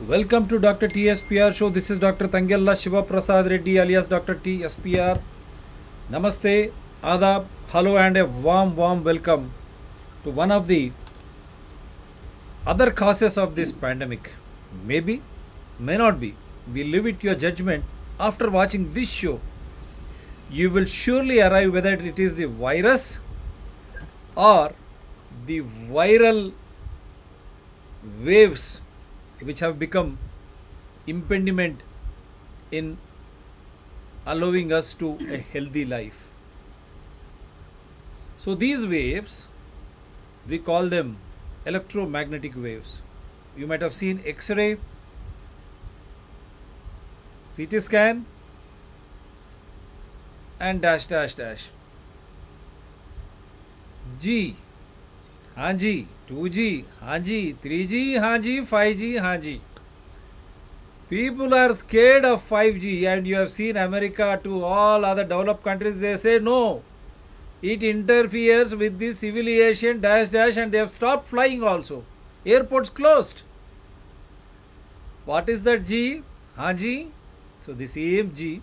Welcome to Dr. TSPR show. This is Dr. Tangella Shiva Prasad Reddy alias Dr. TSPR. Namaste, Adab, hello, and a warm welcome to one of the other causes of this pandemic. Maybe, may not be. We leave it to your judgment after watching this show. You will surely arrive whether it is the virus or the viral waves which have become impediment in allowing us to a healthy life. So these waves, we call them electromagnetic waves. You might have seen X-ray, CT scan, and dash dash dash. G, हाँ जी, 2G, हाँ जी, 3G, हाँ जी, 5G, हाँ जी. People are scared of 5G, and you have seen America to all other developed countries, they say no. It interferes with the civil aviation dash dash, and they have stopped flying also. Airports closed. What is that G? Haan Ji. So the same G,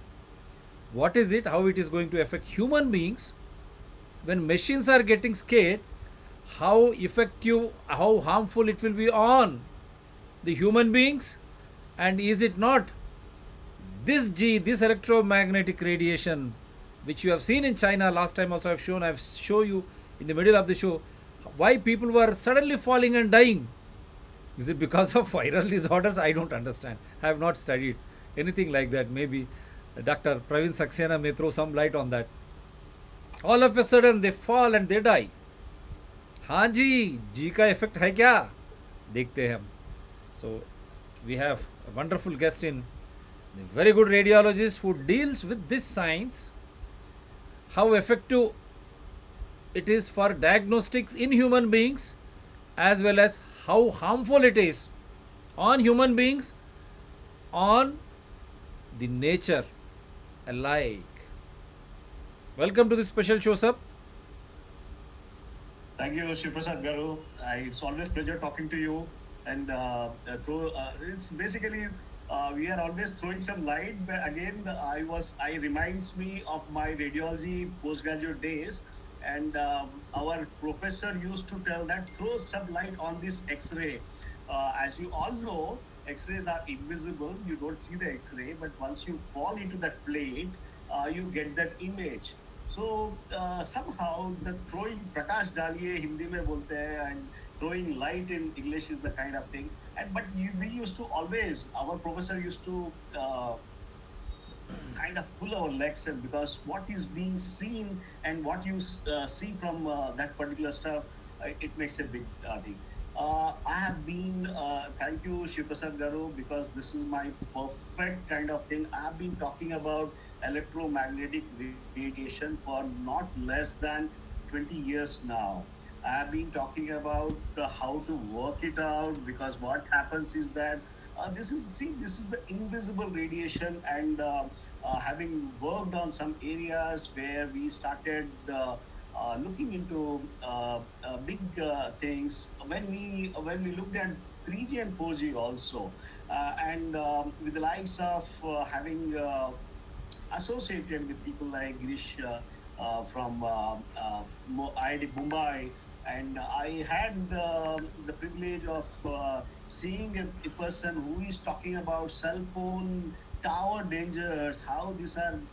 what is it? How it is going to affect human beings? When machines are getting scared, how effective, how harmful it will be on the human beings? And is it not this G, this electromagnetic radiation, which you have seen in China last time also I've shown you in the middle of the show, why people were suddenly falling and dying? Is it because of viral disorders? I don't understand. I have not studied anything like that. Maybe Dr. Praveen Saxena may throw some light on that. All of a sudden they fall and they die. हाँ जी, जी का effect है क्या? देखते हैं हम. So we have a wonderful guest in, a very good radiologist who deals with this science, how effective it is for diagnostics in human beings, as well as how harmful it is on human beings, on the nature alike. Welcome to this special show, sir. Thank you, Shiprasad Garu. It's always pleasure talking to you. And it's basically we are always throwing some light. But again, I reminds me of my radiology postgraduate days, and our professor used to tell that throw some light on this X-ray. As you all know, X-rays are invisible. You don't see the X-ray, but once you fall into that plate, you get that image. So somehow the throwing prakash डालिए हिंदी में बोलते हैं and throwing light in English is the kind of thing. And we used to always, our professor used to kind of pull our legs in, because what is being seen and what you see from that particular stuff, it makes a big thing. I have been, thank you, Shiprasad Garu, because this is my perfect kind of thing. I have been talking about electromagnetic radiation for not less than 20 years now. I have been talking about how to work it out, because what happens is that this is the invisible radiation, and having worked on some areas where we started looking into big things when we looked at 3G and 4G also, and with the likes of having associated with people like Girish from IIT Mumbai, and I had the privilege of seeing a person who is talking about cell phone tower dangers, how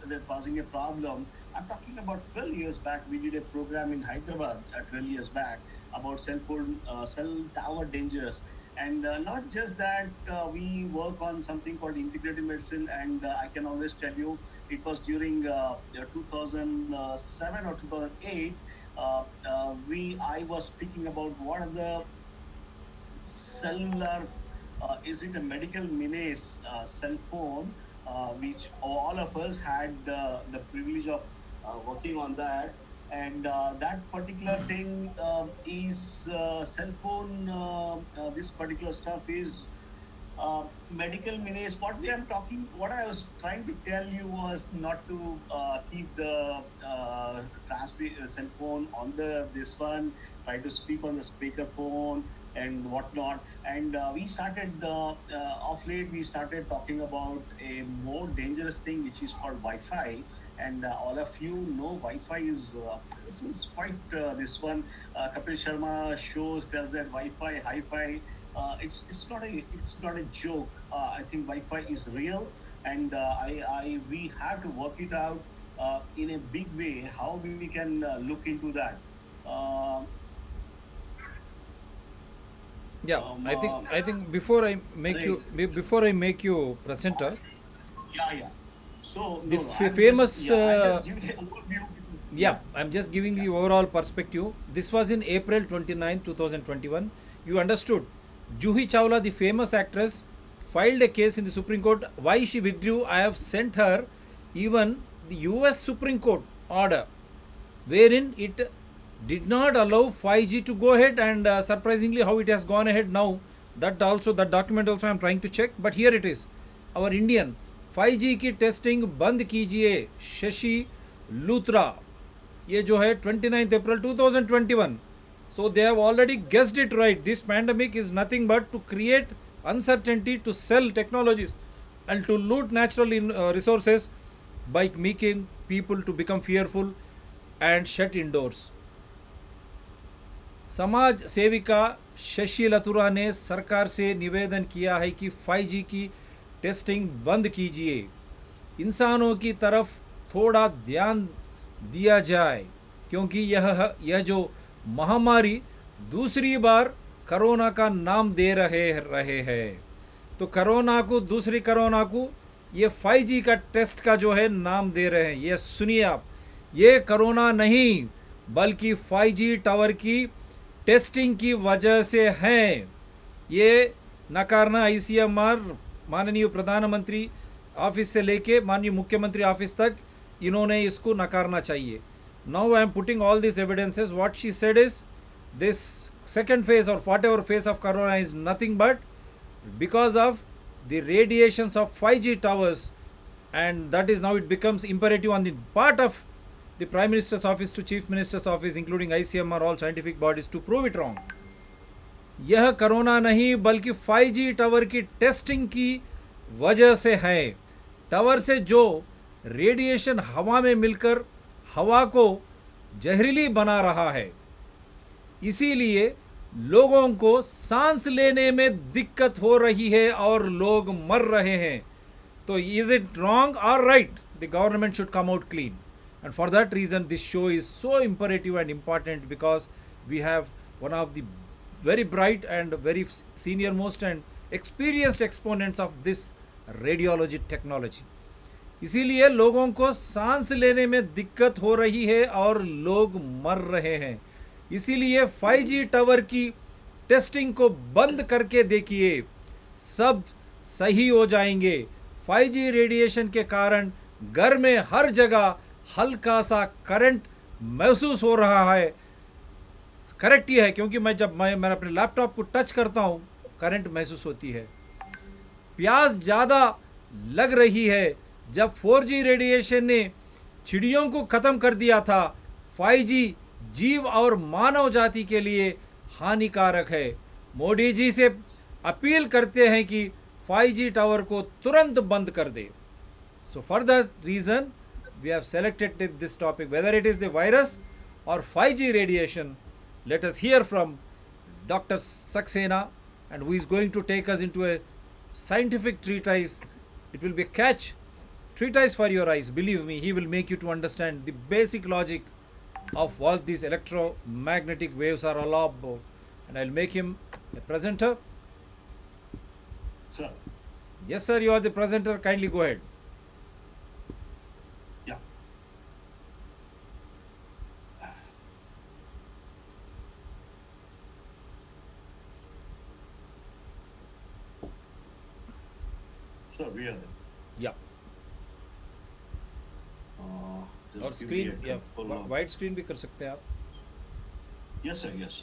they're causing a problem. I'm talking about 12 years back. We did a program in Hyderabad 12 years back about cell tower dangers. And not just that, we work on something called integrative medicine, and I can always tell you, it was during 2007 or 2008. I was speaking about what are the cellular, is it a medical menace cell phone, which all of us had the privilege of working on that. And that particular thing is cell phone, this particular stuff is medical menace. What I was trying to tell you was not to keep the cell phone on the this one. Try to speak on the speaker phone, and whatnot. And we started off late. We started talking about a more dangerous thing, which is called Wi-Fi. And all of you know, Wi-Fi is this is quite this one. Kapil Sharma shows tells that Wi-Fi, hi-fi. It's not a joke. I think Wi-Fi is real, and I we have to work it out in a big way how we can look into that. Uh, Yeah, um, I think uh, I think before I make right. you before I make you presenter, Yeah, yeah. So the no, I'm just famous. yeah, I'm just giving an overview because Yeah, yeah, I'm just giving yeah. the overall perspective. This was in April 29, 2021. You understood. Juhi Chawla, the famous actress, filed a case in the Supreme Court. Why she withdrew, I have sent her even the US Supreme Court order, wherein it did not allow 5G to go ahead, and surprisingly how it has gone ahead now. That document also I'm trying to check, but here it is. Our Indian 5G की testing बंद कीजिए, शशि लूथरा, ये जो है 29 अप्रैल 2021. So they have already guessed it right. This pandemic is nothing but to create uncertainty, to sell technologies, and to loot natural resources by making people to become fearful and shut indoors. समाज सेविका शशि लतुरा ने सरकार से निवेदन किया है कि 5G की टेस्टिंग बंद कीजिए, इंसानों की तरफ थोड़ा ध्यान दिया जाए, क्योंकि यह जो महामारी दूसरी बार कोरोना का नाम दे रहे हैं. तो कोरोना को, दूसरी कोरोना को ये 5G का टेस्ट का जो है नाम दे रहे हैं. ये सुनिए आप, ये कोरोना नहीं बल्कि 5G टावर की टेस्टिंग की वजह से है. ये नकारना ICMR, माननीय प्रधानमंत्री ऑफिस से लेके माननीय मुख्यमंत्री ऑफिस तक इन्होंने इसको नकारना चाहिए. Now I am putting all this evidences. What she said is this second phase or whatever phase of corona is nothing but because of the radiations of 5G towers, and that is now it becomes imperative on the part of the Prime Minister's office to Chief Minister's office, including ICMR, all scientific bodies, to prove it wrong. यह corona नहीं बल्कि 5G tower की testing की वजह से है. Tower से जो रेडिएशन हवा में मिलकर हवा को जहरीली बना रहा है, इसीलिए लोगों को सांस लेने में दिक्कत हो रही है और लोग मर रहे हैं. तो इज इट रॉन्ग और right? The government should come out clean. And for that reason, this show is so imperative and important, because we have one of the very bright and very senior most and experienced exponents of this radiology technology. इसीलिए लोगों को सांस लेने में दिक्कत हो रही है और लोग मर रहे हैं. इसीलिए 5G टावर की टेस्टिंग को बंद करके देखिए, सब सही हो जाएंगे. 5G रेडिएशन के कारण घर में हर जगह हल्का सा करंट महसूस हो रहा है. करेक्ट ये है, क्योंकि मैं अपने लैपटॉप को टच करता हूँ, करंट महसूस होती है. प्यास ज़्यादा लग रही है. जब 4G रेडिएशन ने चिड़ियों को ख़त्म कर दिया था, 5G जीव और मानव जाति के लिए हानिकारक है. मोदी जी से अपील करते हैं कि 5G टावर को तुरंत बंद कर दे. So for that reason we have selected this topic, whether it is the virus or 5G radiation. Let us hear from Dr. Saxena, and who is going to take us into a scientific treatise. It will be a catch treatise for your eyes. Believe me, he will make you to understand the basic logic of what these electromagnetic waves are all about. And I'll make him a presenter. Sir, Yes, sir, you are the presenter. Kindly go ahead. yeah. Sir, we are there. Yeah. Just और give me a screen या couple of. Wide screen भी कर सकते हैं आप. Yes, sir. Yes.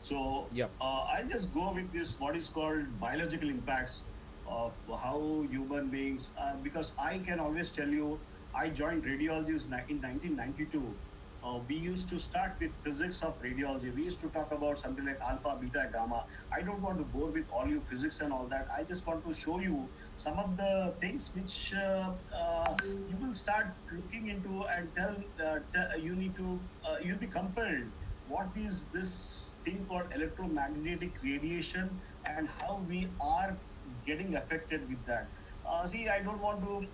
So Yeah. I'll just go with this what is called biological impacts of how human beings because I can always tell you I joined radiology in 1992 we used to start with physics of radiology. We used to talk about something like alpha, beta, gamma. I don't want to bore with all you physics and all that. I just want to show you some of the things which you will start looking into and you need to, you'll be compelled. What is this thing called electromagnetic radiation and how we are getting affected with that? See, I don't want to,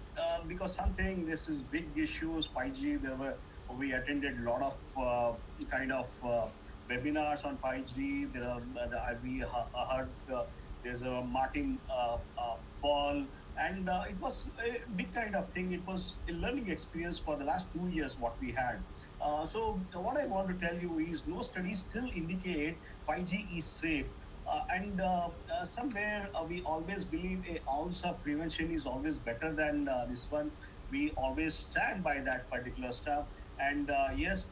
because something, this is big issues, 5G, we attended a lot of kind of webinars on 5G. We heard there's a Martin Paul, and it was a big kind of thing. It was a learning experience for the last 2 years what we had. So what I want to tell you is no studies still indicate 5G is safe. And somewhere we always believe a ounce of prevention is always better than this one. We always stand by that particular stuff. And yes,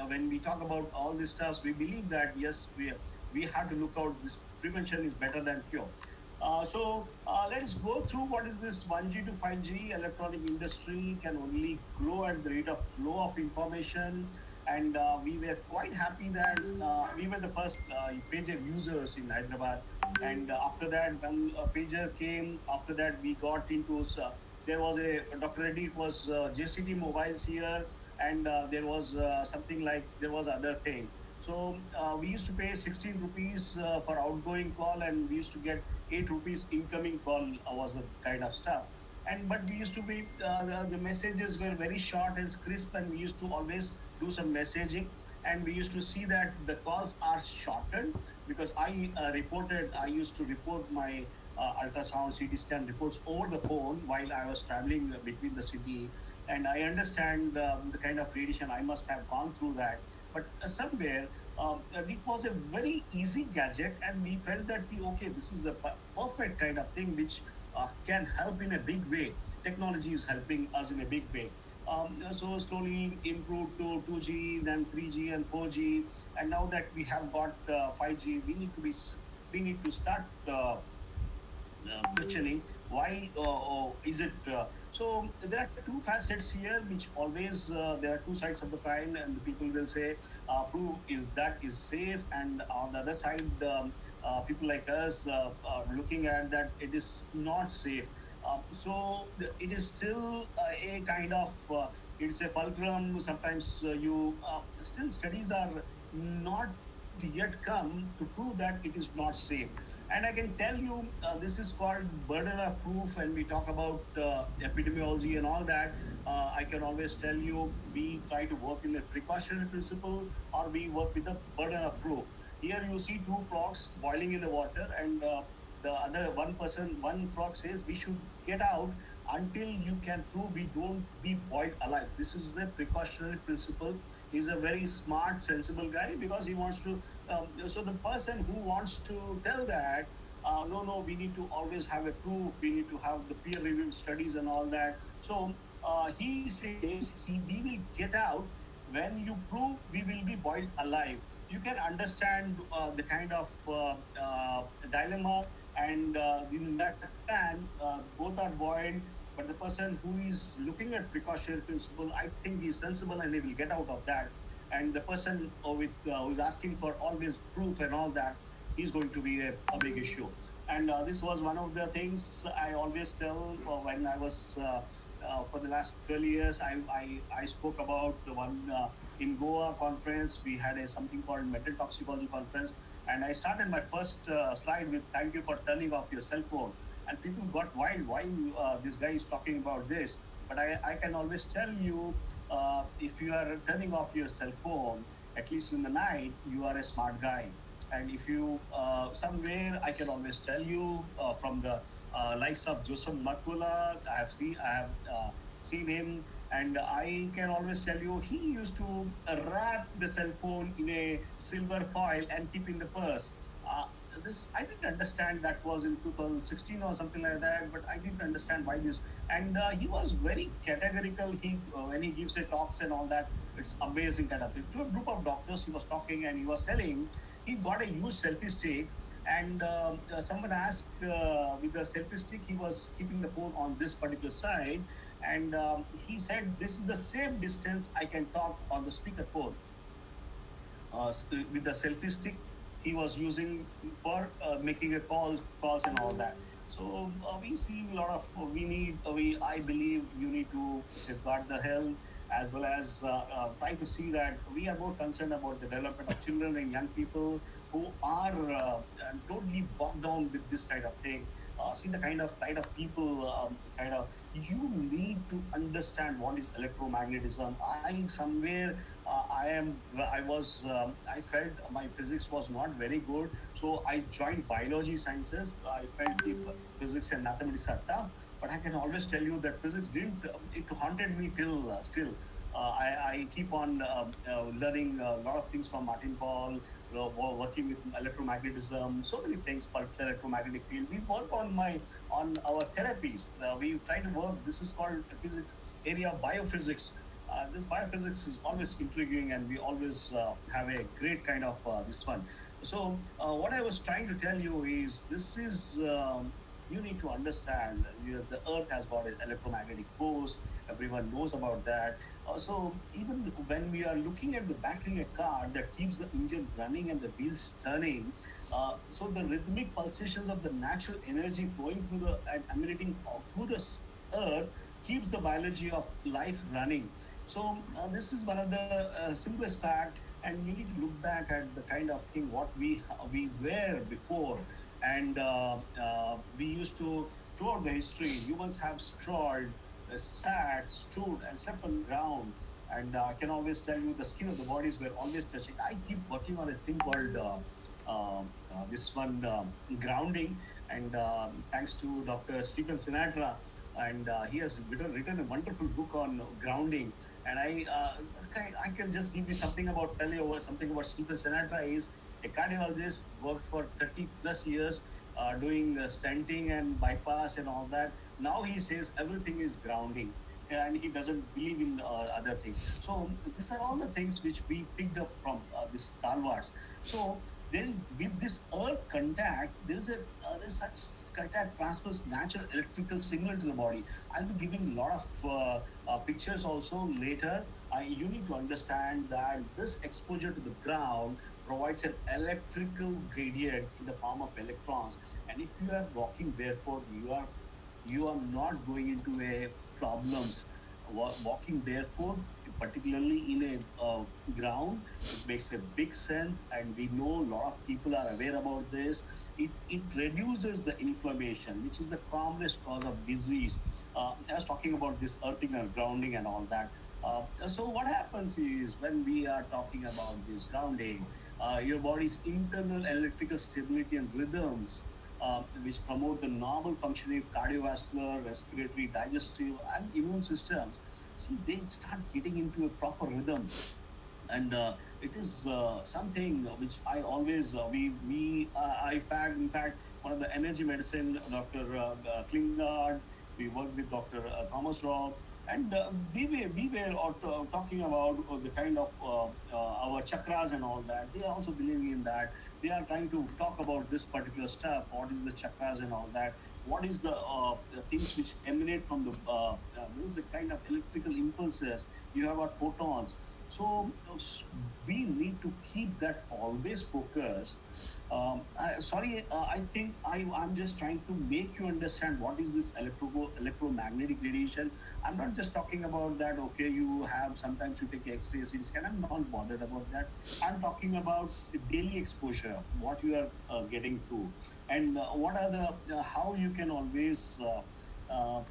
when we talk about all these stuffs, we believe that yes, we have to look out. This prevention is better than cure. So let us go through what is this 1G to 5G. Electronic industry can only grow at the rate of flow of information, and we were quite happy that we were the first pager users in Hyderabad. And after that, when pager came, after that we got into there was a Dr. Reddy. It was JCT mobiles here, and there was something like there was other thing. So we used to pay 16 rupees for outgoing call, and we used to get 8 rupees incoming call was the kind of stuff. And but we used to be the messages were very short and crisp, and we used to always do some messaging, and we used to see that the calls are shortened because I used to report my ultrasound CT scan reports over the phone while I was traveling between the city, and I understand the kind of radiation I must have gone through that. But somewhere it was a very easy gadget, and we felt that okay, this is a perfect kind of thing which can help in a big way. Technology is helping us in a big way. So slowly improved to 2G, then 3G and 4G, and now that we have got 5G, we need to start questioning why is it so there are two facets here which always there are two sides of the coin, and the people will say prove is that is safe, and on the other side people like us looking at that it is not safe. It is still a kind of it's a fulcrum. Sometimes you still studies are not yet come to prove that it is not safe. And I can tell you, this is called burden of proof. When we talk about epidemiology and all that, I can always tell you we try to work in the precautionary principle, or we work with the burden of proof. Here you see two frogs boiling in the water, and the other one frog says we should get out until you can prove we don't be boiled alive. This is the precautionary principle. He's a very smart, sensible guy because he wants to. So the person who wants to tell that, no, no, we need to always have a proof. We need to have the peer-reviewed studies and all that. So he says we will get out when you prove we will be boiled alive. You can understand the kind of dilemma, and in that plan, both are boiled. But the person who is looking at precautionary principle, I think he's sensible and he will get out of that. And the person who is asking for always proof and all that, he's going to be a big issue. And this was one of the things I always tell when I was for the last 12 years. I spoke about the one in Goa conference. We had a something called metal toxicology conference, and I started my first slide with "Thank you for turning off your cell phone." And people got wild. Why this guy is talking about this? But I can always tell you, if you are turning off your cell phone, at least in the night, you are a smart guy. And if you somewhere, I can always tell you from the likes of Joseph Makula, I have seen him, and I can always tell you he used to wrap the cell phone in a silver foil and keep in the purse. This I didn't understand. That was in 2016 or something like that, but I didn't understand why this. And he was very categorical. He when he gives a talks and all that, it's amazing kind of thing. To a group of doctors, he was talking and he was telling he got a huge selfie stick, and someone asked with the selfie stick, he was keeping the phone on this particular side, And he said, "This is the same distance I can talk on the speakerphone with the selfie stick he was using for making a calls and all that." So we see a lot of we need we I believe you need to safeguard the health, as well as try to see that we are more concerned about the development of children and young people who are totally bogged down with this kind of thing. See the kind of people, kind of, you need to understand what is electromagnetism. I felt my physics was not very good, so I joined biology sciences. I felt the physics and mathematics are tough, but I can always tell you that physics didn't. It haunted me till still. I keep on learning a lot of things from Martin Paul, working with electromagnetism, so many things, pulse electromagnetic field. We work on our therapies. We try to work. This is called physics area of biophysics. This biophysics is always intriguing, and we always have a great kind of this one. So what I was trying to tell you is this is. You need to understand the earth has got an electromagnetic force. Everyone knows about that. So even when we are looking at the battery in a car that keeps the engine running and the wheels turning, so the rhythmic pulsations of the natural energy flowing through the and emanating through the earth keeps the biology of life running. So this is one of the simplest fact, and you need to look back at the kind of thing what we were before, and we used to, throughout the history, humans have strolled, sat, stood, and slept on the ground. And I can always tell you the skin of the bodies were always touching. I keep working on a thing called this one grounding, and thanks to Dr. Stephen Sinatra, and he has written a wonderful book on grounding. And I can just give you something about tell you something about Stephen Sinatra. Is a cardiologist, worked for 30 plus years, doing stenting and bypass and all that. Now he says everything is grounding, and he doesn't believe in other things. So these are all the things which we picked up from this stalwarts. So then with this earth contact, there's such contact transfers natural electrical signal to the body. I'll be giving a lot of pictures also later. You need to understand that this exposure to the ground provides an electrical gradient in the form of electrons. And if you are walking barefoot, you are not going into a problems. Walking barefoot, particularly in a ground, it makes a big sense, and we know a lot of people are aware about this. It reduces the inflammation, which is the commonest cause of disease. I was talking about this earthing and grounding and all that. So what happens is when we are talking about this grounding, your body's internal electrical stability and rhythms, which promote the normal functioning of cardiovascular, respiratory, digestive, and immune systems. See, they start getting into a proper rhythm, and it is something which I always I fact in fact one of the energy medicine, Dr. Klingard, we worked with Dr. Thomas Robb, and we were talking about the kind of our chakras and all that. They are also believing in that. They are trying to talk about this particular stuff. What is the chakras and all that? What is the things which emanate from the this is a kind of electrical impulses. You have got photons. So we need to keep that always focused. Sorry, I think I'm just trying to make you understand what is this electromagnetic radiation. I'm not just talking about that. Okay, you have sometimes you take X-ray, CT scan. I'm not bothered about that. I'm talking about the daily exposure, what you are getting through, and what are the how you can always. Uh, uh,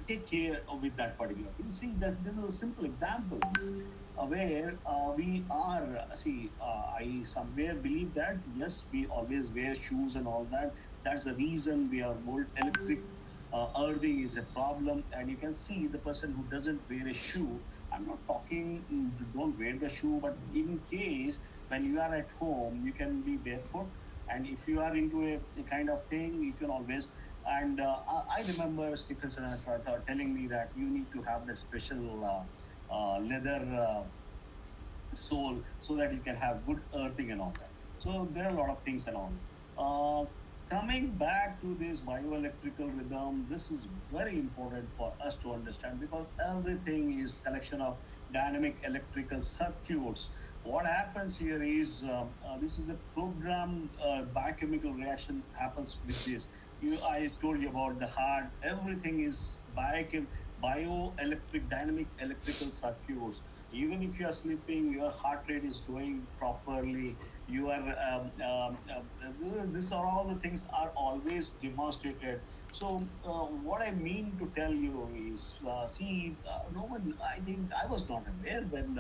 Take care of with that particular thing. See that this is a simple example where we are. See, I somewhere believe that yes, we always wear shoes and all that. That's the reason we are more electric. Earthing is a problem, and you can see the person who doesn't wear a shoe. I'm not talking don't wear the shoe, but in case when you are at home, you can be barefoot, and if you are into a kind of thing, you can always. And I remember Stephen Sinatra telling me that you need to have that special leather sole so that you can have good earthing and all that. So there are a lot of things and all. Uh, coming back to this bioelectrical rhythm, this is very important for us to understand because everything is collection of dynamic electrical circuits. What happens here is this is a program biochemical reaction happens with this. I told you about the heart. Everything is bioelectric dynamic electrical circuits. Even if you are sleeping, your heart rate is going properly. You are this are all the things are always demonstrated. So what I mean to tell you is, see, no one. I think I was not aware when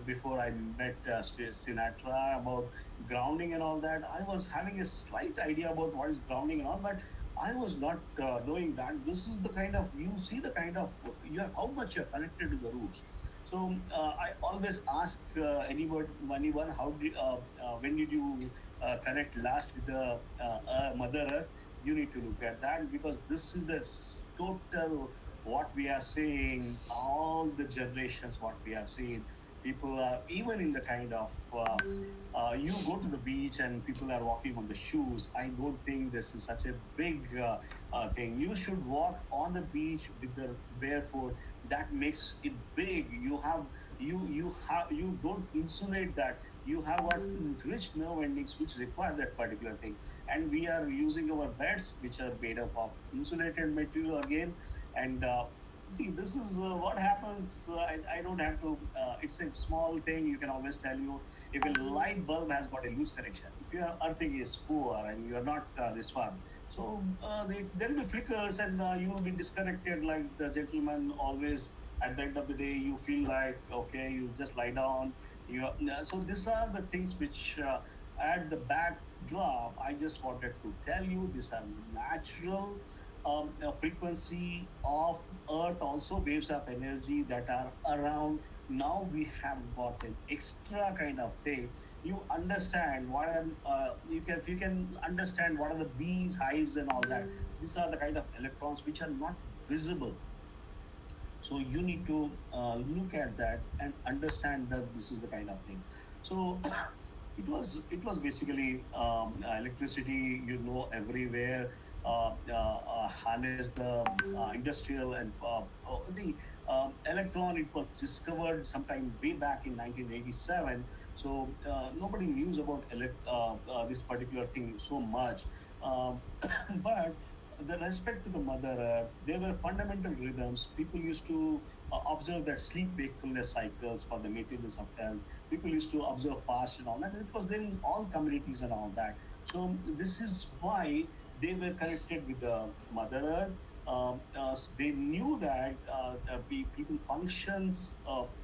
before I met Sinatra about grounding and all that. I was having a slight idea about what is grounding and all, but I was not knowing that this is the kind of you see the kind of you have how much you're connected to the roots. So I always ask anyone how when did you connect last with the Mother Earth? You need to look at that because this is the total what we are seeing. All the generations what we have seen. People are even in the kind of you go to the beach and people are walking on the shoes. I don't think this is such a big thing. You should walk on the beach with the barefoot. That makes it big. You don't insulate that. You have got rich nerve endings which require that particular thing. And we are using our beds which are made up of insulated material again. And see, this is what happens. I don't have to. It's a small thing. You can always tell you if a light bulb has got a loose connection. If your earthing is poor and you are not this far, so there will be flickers and you will be disconnected. Like the gentleman always, at the end of the day, you feel like okay, you just lie down. So these are the things which at the backdrop. I just wanted to tell you these are natural frequency of Earth also waves of energy that are around. Now we have got an extra kind of thing. You understand what I'm, if you can understand what are the bees, hives, and all that. These are the kind of electrons which are not visible. So you need to look at that and understand that this is the kind of thing. So it was basically electricity, everywhere. Harness the industrial and the electron. It was discovered sometime way back in 1987. So nobody knew about this particular thing so much. Um, but the respect to the mother earth, there were fundamental rhythms. People used to observe that sleep wakefulness cycles for the maintenance of health. People used to observe fast and all that. It was there in all communities and all that. So this is why they were connected with the mother earth. They knew that people functions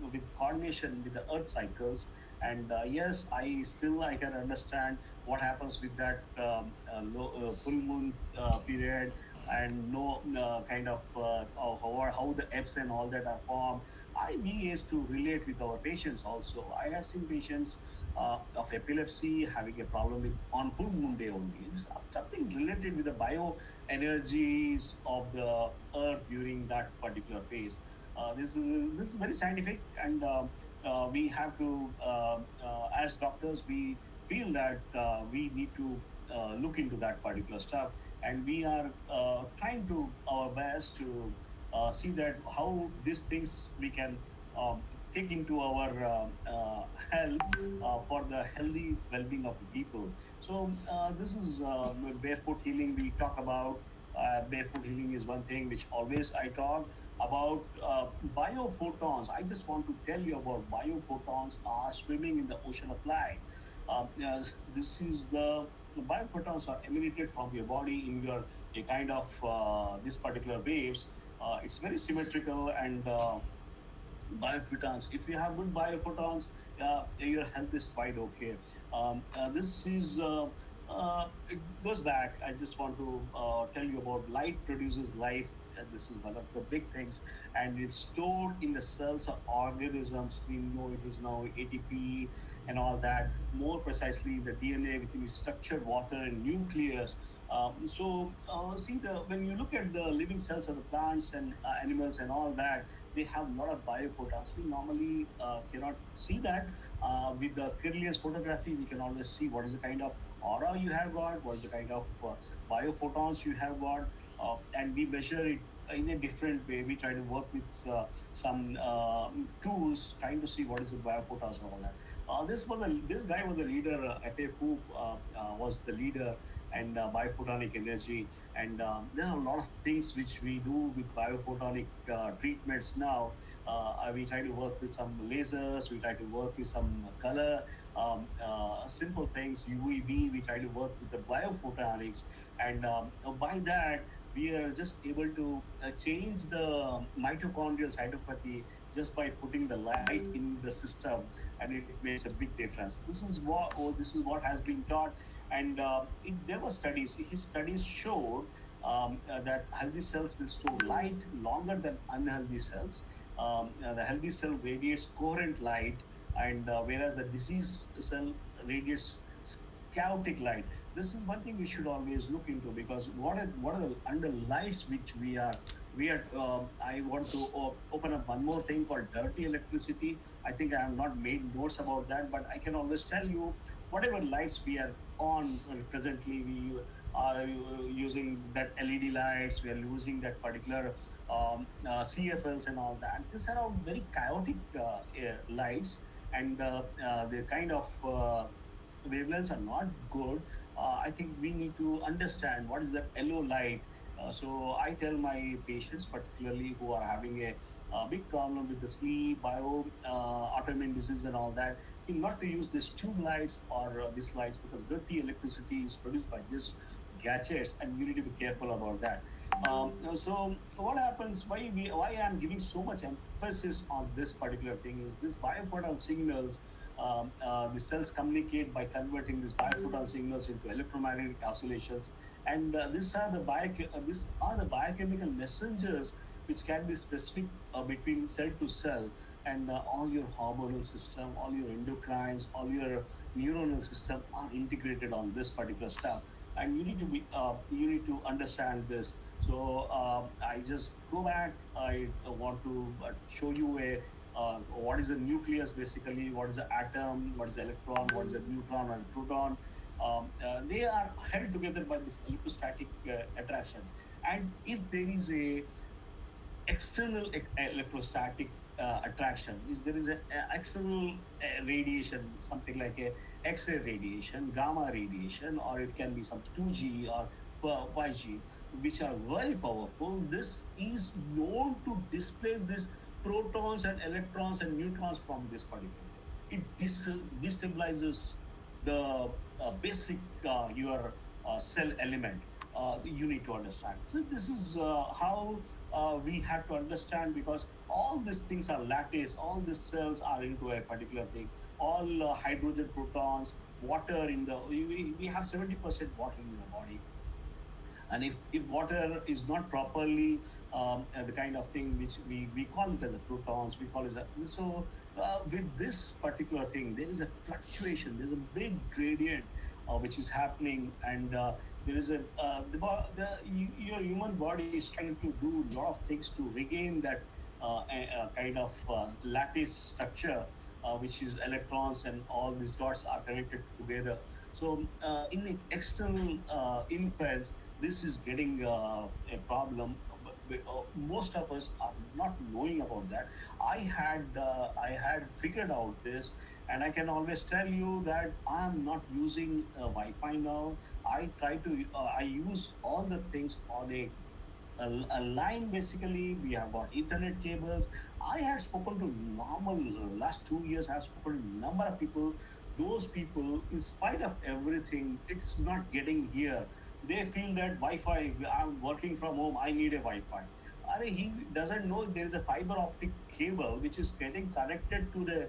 with coordination with the earth cycles. And yes, I can understand what happens with that full moon period, and no kind of how the ebbs and all that are formed. We used to relate with our patients also. I have seen patients of epilepsy having a problem with on full moon day only. It's something related with the bioenergies of the earth during that particular phase. This is very scientific, and we have to, as doctors, we feel that we need to look into that particular stuff, and we are trying to our best to see that how these things we can take into our health for the healthy well-being of the people. So this is barefoot healing we talk about. Barefoot healing is one thing which always I talk about. Biophotons. I just want to tell you about biophotons are swimming in the ocean of light. Yes, this is the biophotons are emanated from your body in your a kind of this particular waves. It's very symmetrical and biophotons. If you have good biophotons, your health is quite okay. This is it goes back. I just want to tell you about light produces life. This is one of the big things, and it's stored in the cells of organisms. We know it is now ATP and all that. More precisely, the DNA within its structured water and nucleus. See the when you look at the living cells of the plants and animals and all that, they have a lot of biophotons. We normally cannot see that with the Kirlian's photography. We can always see what is the kind of aura you have got, what is the kind of biophotons you have got, and we measure it in a different way. We try to work with some tools, trying to see what is the biophotons and all that. This guy was the leader. F.A. Poop was the leader, and biophotonic energy. And there are a lot of things which we do with biophotonic treatments now. We try to work with some lasers. We try to work with some color, simple things, UVB. We try to work with the biophotonics, and by that we are just able to change the mitochondrial cytopathy just by putting the light in the system, and it makes a big difference. This is what has been taught, and there were studies. His studies showed that healthy cells will store light longer than unhealthy cells. The healthy cell radiates coherent light, and whereas the disease cell radiates chaotic light. This is one thing we should always look into, because what are the underlies which we are. I want to open up one more thing called dirty electricity. I think I have not made notes about that, but I can always tell you whatever lights we are on presently. We are using that LED lights. We are using that particular CFLs and all that. These are all very chaotic lights, and the kind of wavelengths are not good. I think we need to understand what is that yellow light. So I tell my patients, particularly who are having a big problem with the sleep, autoimmune disease, and all that, not to use these tube lights or these lights, because dirty electricity is produced by these gadgets, and we need to be careful about that. So what happens? Why I'm giving so much emphasis on this particular thing is this biophoton signals. The cells communicate by converting these biophoton signals into electromagnetic oscillations, and these are the biochemical messengers which can be specific between cell to cell, and all your hormonal system, all your endocrines, all your neuronal system are integrated on this particular stuff, and you need to understand this. So I just go back. I want to show you a what is the nucleus basically, what is the atom, what is the electron, what is the neutron and proton. They are held together by this electrostatic attraction. And if there is a external electrostatic attraction, is there is a external radiation, something like a X-ray radiation, gamma radiation, or it can be some 2G or YG, which are very powerful. This is known to displace these protons and electrons and neutrons from this particular thing. It destabilizes the basic your cell element. You need to understand. So this is how we have to understand, because all these things are lattice. All these cells are into a particular thing. All hydrogen protons, water in the we have 70% water in your body, and if water is not properly the kind of thing which we call it as a protons, we call it so with this particular thing there is a fluctuation, there's a big gradient which is happening, and there is your human body is trying to do a lot of things to regain that kind of lattice structure, which is electrons and all these dots are connected together. So in external influence, this is getting a problem. Most of us are not knowing about that. I had figured out this, and I can always tell you that I'm not using Wi-Fi now. I use all the things on a line. Basically, we have got Ethernet cables. I had spoken to normal last 2 years. I have spoken to number of people. Those people, in spite of everything, it's not getting here. They feel that Wi-Fi. I'm working from home. I need a Wi-Fi. He doesn't know there is a fiber optic cable which is getting connected to the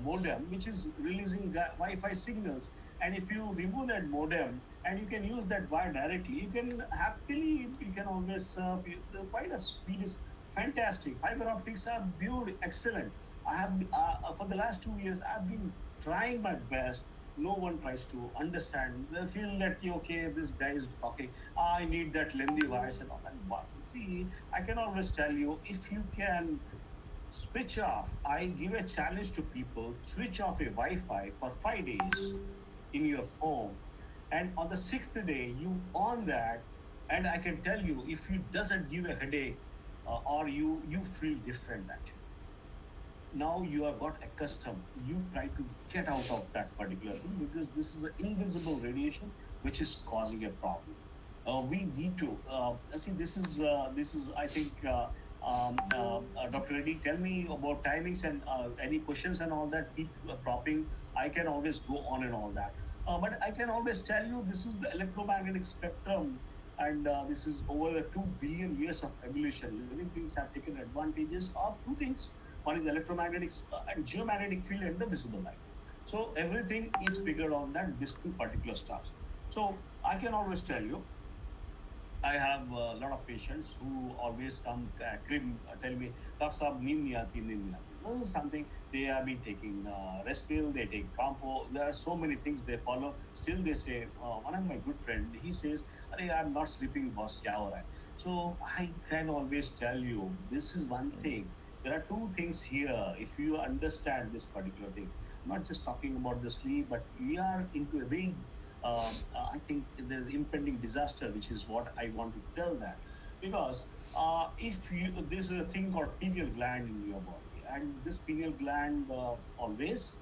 modem, which is releasing Wi-Fi signals. And if you remove that modem and you can use that wire directly, you can happily, you can always surf. Quite a speed is fantastic. Fiber optics are beautiful, excellent. I have for the last 2 years I've been trying my best. No one tries to understand. They feel that okay, this guy is talking. I need that lengthy wires and all that. But see, I can always tell you, if you can switch off. I give a challenge to people: switch off a Wi-Fi for 5 days in your home. and on the sixth day you on that, and I can tell you, if it doesn't give a headache, or you feel different actually. Now you are got accustomed, you try to get out of that particular thing, because this is an invisible radiation which is causing a problem. We need to see, this is I think Dr. Reddy, tell me about timings, and any questions and all that, keep propping. I can always go on and all that, but I can always tell you, this is the electromagnetic spectrum, and this is over the 2 billion years of evolution. Living things have taken advantages of two things. One is electromagnetic and geomagnetic field and the visible light. So everything is figured on that, these two particular stuffs. So I can always tell you, I have a lot of patients who always come tell me, Doc Saab, neend nahi aati, neend nahi aati. This is something they have been taking rest pill, they take compo. There are so many things they follow. Still, they say, one of my good friend, he says, "Arey, I'm not sleeping, boss, kya ho raha hai?" So I can always tell you, this is one thing. There are two things here. If you understand this particular thing, I'm not just talking about the sleep, but we are into a big I think there's impending disaster, which is what I want to tell that. Because if you, there's a thing called pineal gland in your body, and this pineal gland always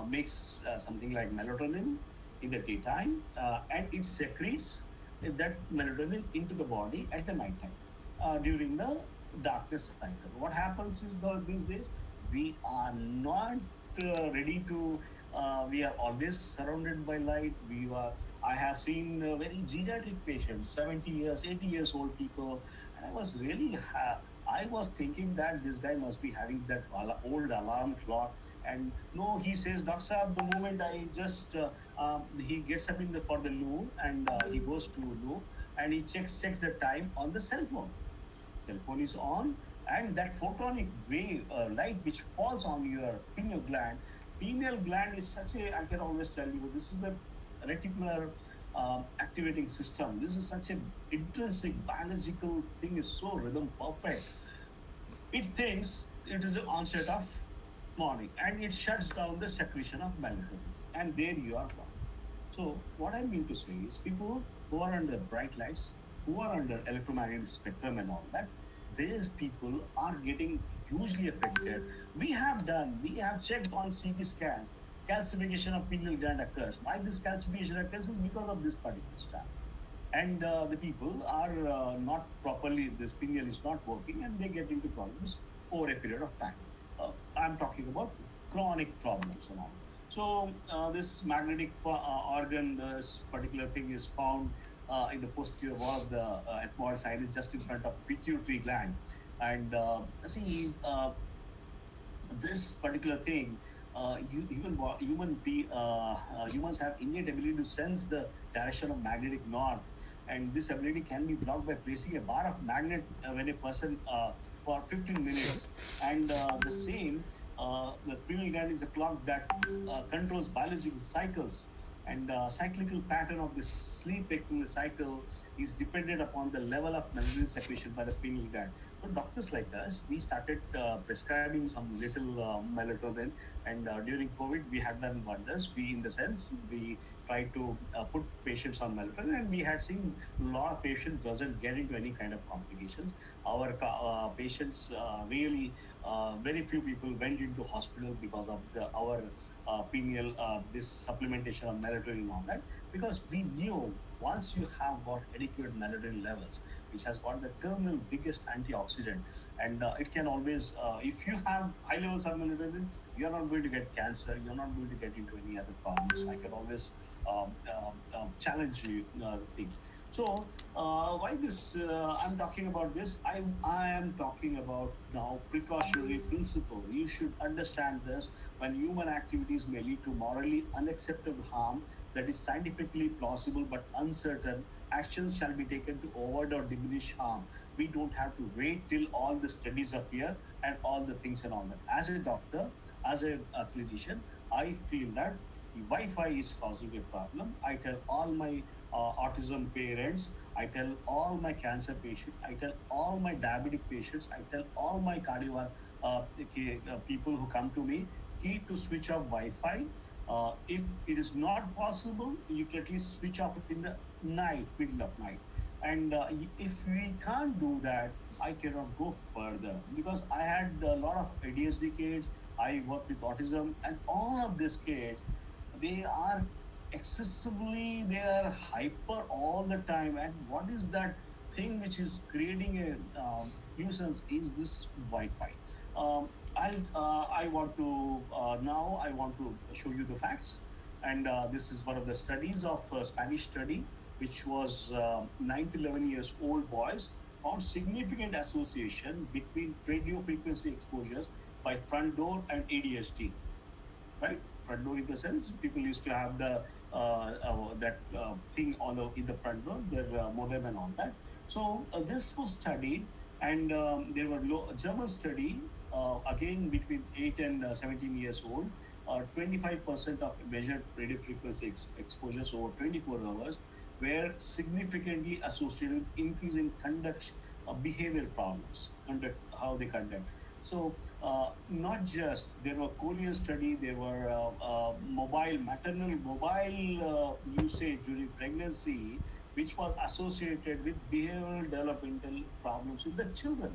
makes something like melatonin in the daytime, and it secretes that melatonin into the body at the night time during the darkness cycle. What happens is, these days we are not ready to. We are always surrounded by light. We are. I have seen very geriatric patients, 70 years, 80 years old people, and I was really. I was thinking that this guy must be having that old alarm clock. And no, he says, Doctor Saab, the moment I just he gets up in the for the loo, and he goes to loo, and he checks the time on the cell phone. Cell phone is on, and that photonic wave light which falls on your pineal gland is such a, I can always tell you, this is a reticular activating system. This is such a intrinsic biological thing, is so rhythm perfect. It thinks it is the onset of morning, and it shuts down the secretion of melatonin, and there you are gone. So what I mean to say is, people who are under bright lights, who are under electromagnetic spectrum and all that, these people are getting hugely affected. We have checked on CT scans, calcification of pineal gland occurs. Why this calcification occurs is because of this particular stuff. And the people are not properly, this pineal is not working, and they get into problems over a period of time. I'm talking about chronic problems and all. So this magnetic organ, this particular thing is found in the posterior wall of the ethmoid side, is just in front of pituitary gland. And see, this particular thing, humans have innate ability to sense the direction of magnetic north, and this ability can be blocked by placing a bar of magnet when a person for 15 minutes. And the same, the pineal gland is a clock that controls biological cycles, and cyclical pattern of the sleep waking cycle is dependent upon the level of melatonin secretion by the pineal gland. So doctors like us, we started prescribing some little melatonin, and during COVID, we had done wonders. We, in the sense, we tried to put patients on melatonin, and we had seen a lot of patients doesn't get into any kind of complications. Our patients really, very few people went into hospital because of our pineal, this supplementation of melatonin and all that, because we knew once you have got adequate melatonin levels, which has got the terminal biggest antioxidant, and it can always, if you have high levels of melatonin, you're not going to get cancer, you're not going to get into any other problems. I can always challenge you things. So why this? I'm talking about this. I am talking about now precautionary principle. You should understand this. When human activities may lead to morally unacceptable harm that is scientifically plausible but uncertain, actions shall be taken to avoid or diminish harm. We don't have to wait till all the studies appear and all the things and all that. As a doctor, as a clinician, I feel that Wi-Fi is causing a problem. I tell all my autism parents, I tell all my cancer patients, I tell all my diabetic patients, I tell all my cardio people who come to me, key to switch off Wi-Fi, If it is not possible, you can at least switch off it in the night, middle of night. And if we can't do that, I cannot go further because I had a lot of ADHD kids. I work with autism, and all of these kids, they are excessively, they are hyper all the time. And what is that thing which is creating a nuisance is this Wi-Fi. I want to now I want to show you the facts, and this is one of the studies of Spanish study, which was 9 to 11 years old boys found significant association between radio frequency exposures by front door and ADHD, right? Front door in the sense people used to have the that thing on in the front door, their modem and all that. So this was studied, and there were German study again between 8 and 17 years old. 25% of measured radio frequency exposures over 24 hours were significantly associated with increase in conduct behavior problems, conduct how they conduct. So not just there were Korean study, there were maternal mobile usage during pregnancy, which was associated with behavioral developmental problems in the children,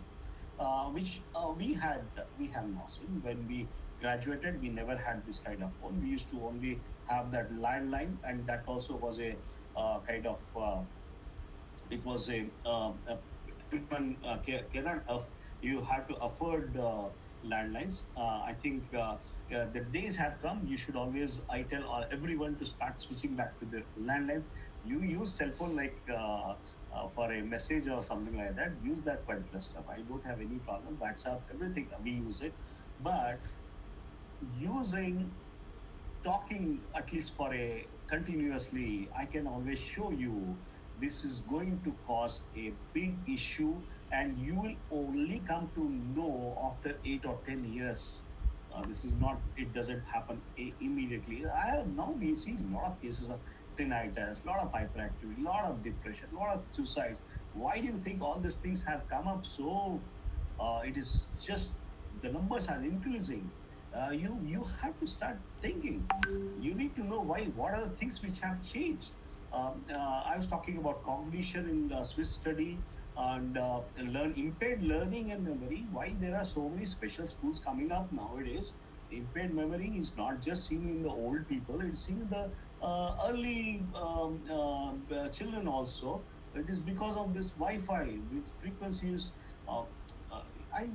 which we have not seen when we graduated. We never had this kind of phone. We used to only have that landline, and that also was a kind of it was a everyone cannot you have to afford landlines. I think the days have come. You should always, I tell everyone to start switching back to the landlines. You use cell phone like for a message or something like that. Use that particular stuff. I don't have any problem. WhatsApp, everything we use it, but using talking at least for a continuously, I can always show you this is going to cause a big issue, and you will only come to know after 8 or 10 years. This is not, it doesn't happen immediately. I have now we see a lot of cases of tinnitus, a lot of hyperactivity, a lot of depression, a lot of suicides. Why do you think all these things have come up so it is just the numbers are increasing. You have to start thinking. You need to know why. What are the things which have changed? I was talking about cognition in the Swiss study, and impaired learning and memory. Why there are so many special schools coming up nowadays? Impaired memory is not just seen in the old people; it's seen in the early children also. It is because of this Wi-Fi, these frequencies. Uh, uh,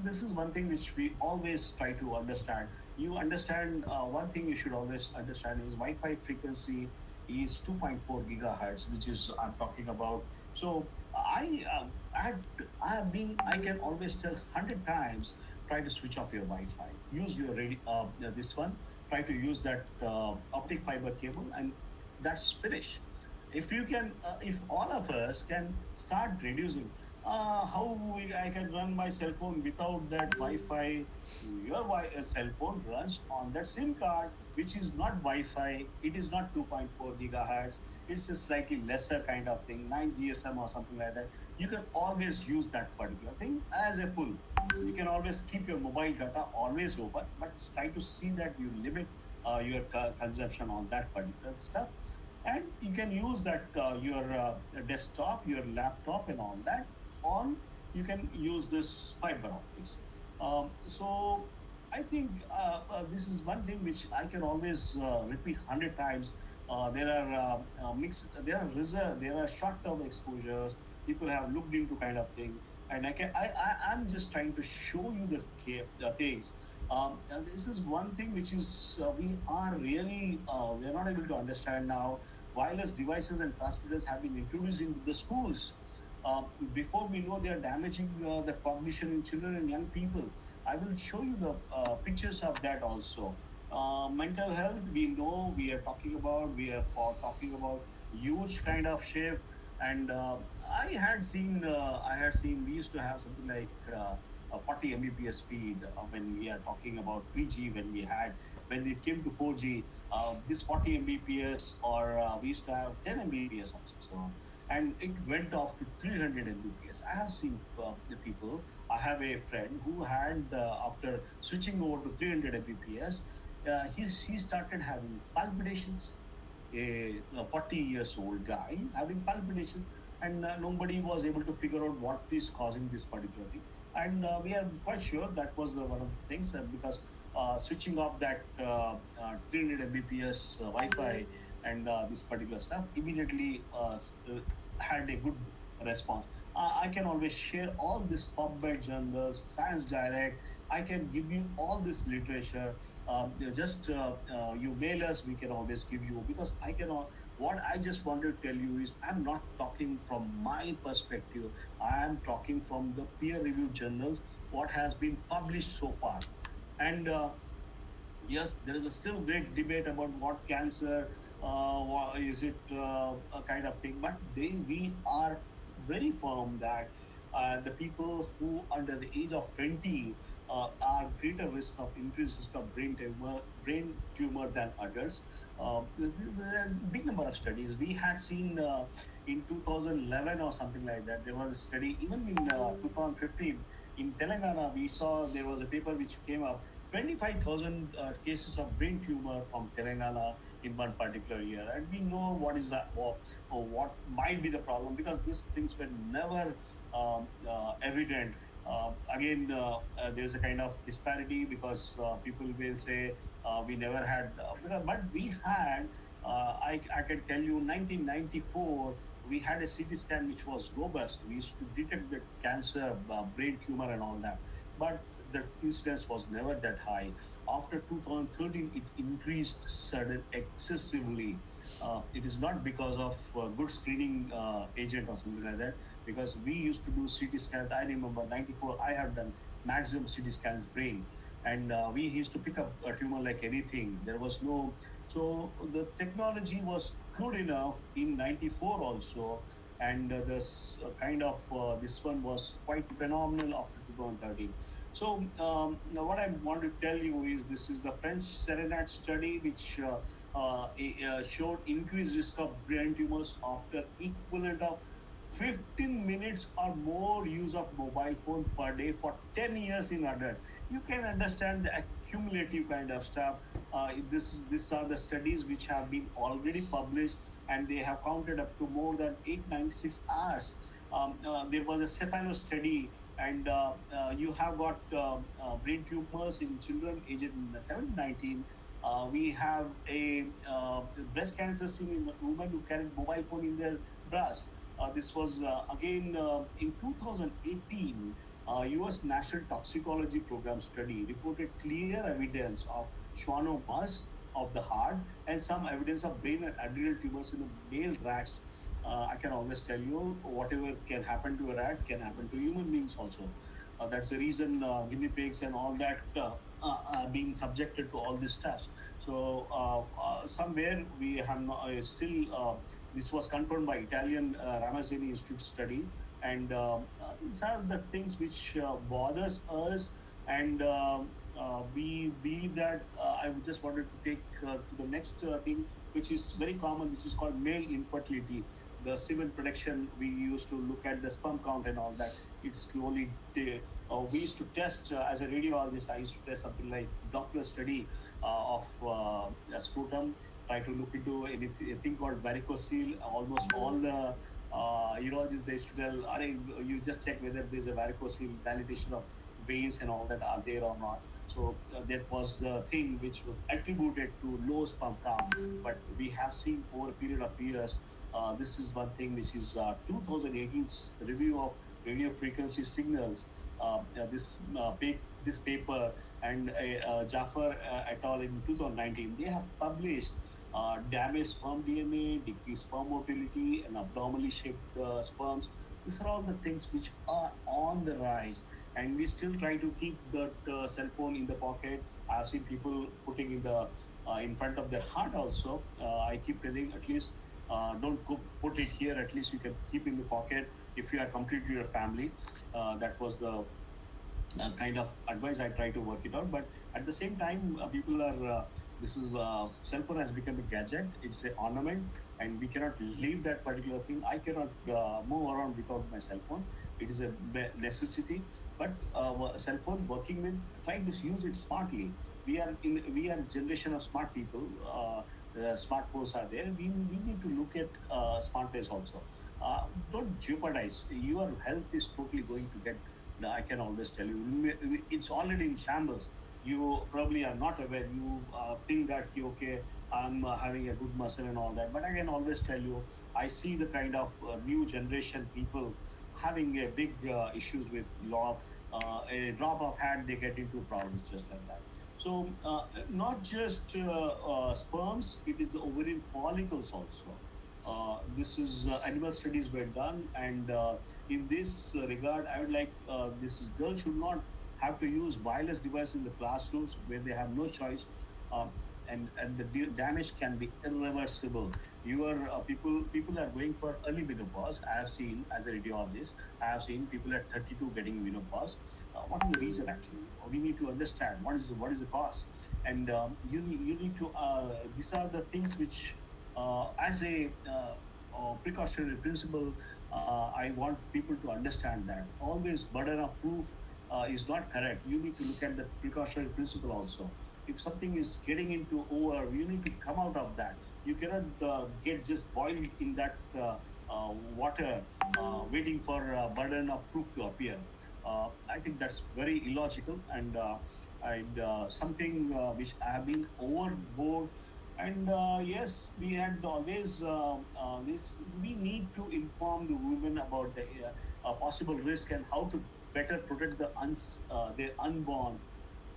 this is one thing which we always try to understand. You understand one thing you should always understand is Wi-Fi frequency is 2.4 gigahertz, which is I'm talking about. So I have been, I can always tell 100 times, try to switch off your Wi-Fi. Use your this one. Try to use that optic fiber cable, and that's finished. If you can, if all of us can start reducing, I can run my cell phone without that Wi-Fi. Your cell phone runs on that SIM card, which is not Wi-Fi. It is not 2.4 gigahertz. It's a slightly lesser kind of thing, 9 GSM or something like that. You can always use that particular thing as a full. You can always keep your mobile data always open, but try to see that you limit your consumption on that particular stuff. And you can use that your desktop, your laptop, and all that on. You can use this fiber optics. So I think this is one thing which I can always repeat 100 times. There are mixed, there are reserve, there are short-term exposures. People have looked into kind of thing, and I'm just trying to show you the things. And this is one thing which is we are not able to understand now. Wireless devices and transmitters have been introduced into the schools. Before we know, they are damaging the cognition in children and young people. I will show you the pictures of that also. Mental health, we know we are talking about huge kind of shift. And I had seen, we used to have something like 40 Mbps speed when we are talking about 3G, when it came to 4G, this 40 Mbps, or we used to have 10 Mbps also, and it went off to 300 Mbps. I have seen the people. I have a friend who had after switching over to 300 Mbps, he started having palpitations. A 40 years old guy having palpitations, and nobody was able to figure out what is causing this particular thing. And we are quite sure that was one of the things, because switching off that 300 mbps wi-fi and this particular stuff immediately had a good response. I can always share all these PubMed journals, Science Direct. I can give you all this literature. Just you mail us, we can always give you, because I can. What I just want to tell you is, I'm not talking from my perspective. I am talking from the peer-reviewed journals, what has been published so far, and yes, there is a still great debate about what cancer, is it a kind of thing, but we are very firm that the people who under the age of 20 are greater risk of increased risk of brain tumor than others. There are big number of studies we had seen in 2011 or something like that. There was a study even in 2015 in Telangana. We saw there was a paper which came up, 25,000 cases of brain tumor from Telangana in one particular year. And we know what is that, or what might be the problem, because these things were never evident. Again, there's a kind of disparity, because people will say we never had, but we had. I can tell you, 1994, we had a CT scan which was robust. We used to detect the cancer, brain tumor, and all that. But the incidence was never that high. After 2013, it increased sudden excessively. It is not because of good screening agent or something like that, because we used to do CT scans. I remember 94, I have done maximum CT scans brain, and we used to pick up a tumor like anything. There was no, so the technology was good enough in 94 also, and this kind of this one was quite phenomenal after 2013. So now what I want to tell you is, this is the French Serenade study, which showed increased risk of brain tumors after equivalent of 15 minutes or more use of mobile phone per day for 10 years in adults. You can understand the accumulative kind of stuff. These are the studies which have been already published, and they have counted up to more than 896 hours. There was a cephalo study, and you have got brain tumors in children aged 7 to 19. We have a breast cancer seen in women who carried mobile phone in their bras. This was again in 2018. US National Toxicology Program study reported clear evidence of schwannomas of the heart, and some evidence of brain and adrenal tumors in the male rats. I can always tell you, whatever can happen to a rat can happen to human beings also. That's the reason guinea pigs and all that are being subjected to all these tests. So somewhere we have not, still this was confirmed by Italian Ramazzini Institute study, and these are the things which bothers us, and we believe that I just wanted to take to the next thing, which is very common, which is called male infertility. The semen production, we used to look at the sperm count and all that. It slowly we used to test, as a radiologist, I used to test something like Doppler study of a scrotum, try to look into anything, a thing called varicocele. Almost all the urologists, they used to tell, "Are you just check whether there's a varicocele, validation of veins and all that are there or not." So that was the thing which was attributed to low sperm count. But we have seen over a period of years, this is one thing which is 2018's review of radio frequency signals. This paper and Jaffer et al. In 2019, they have published damaged sperm DNA, decreased sperm motility, and abnormally shaped sperms. These are all the things which are on the rise, and we still try to keep that cell phone in the pocket. I've seen people putting in front of their heart also. I keep telling, at least don't go put it here. At least you can keep in the pocket if you are complete with your family. That was the kind of advice I try to work it out. But at the same time, people are. This is cell phone has become a gadget. It's an ornament, and we cannot leave that particular thing. I cannot move around without my cell phone. It is a necessity. but cell phones working with, trying to use it smartly. We are generation of smart people. Smartphones are there. We need to look at smartphones also. Don't jeopardize. Your health is totally going to get. I can always tell you, it's already in shambles. You probably are not aware. You think that okay, I'm having a good muscle and all that. But I can always tell you, I see the kind of new generation people having a big issues with law. A drop of hat, they get into problems just like that. So not just sperms, it is the ovarian follicles also. This is animal studies were done, and in this regard, I would like this is girls should not have to use wireless device in the classrooms where they have no choice. Um, and the damage can be irreversible. Your people are going for early menopause. I have seen as a radiologist, I have seen people at 32 getting menopause. What is the reason actually? We need to understand what is the cause, and you need to. These are the things which, as a precautionary principle, I want people to understand that always burden of proof is not correct. You need to look at the precautionary principle also. If something is getting into over, you need to come out of that. You cannot get just boiled in that water, waiting for burden of proof to appear. I think that's very illogical, and something which I have been overboard. And yes, we had always this. We need to inform the women about the possible risk and how to better protect their unborn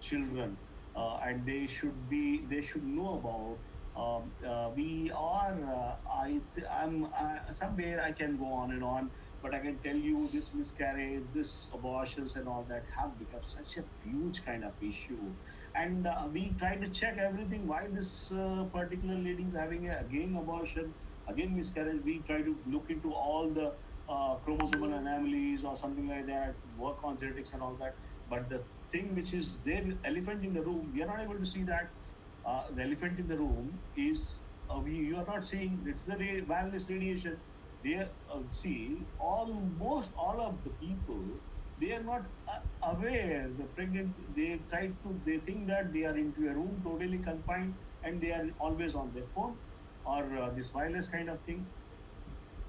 children, and they should know about. We are. I'm somewhere I can go on and on, but I can tell you this miscarriage, this abortions, and all that have become such a huge kind of issue. And we try to check everything. Why this particular lady is having again abortion, again miscarriage? We try to look into all the chromosomal anomalies or something like that, work on genetics and all that. But the thing which is there, elephant in the room, we are not able to see that. The elephant in the room is you are not seeing. It's the wireless radiation. They see almost all of the people. They are not aware. The pregnant, they try to. They think that they are into a room totally confined, and they are always on their phone or this wireless kind of thing.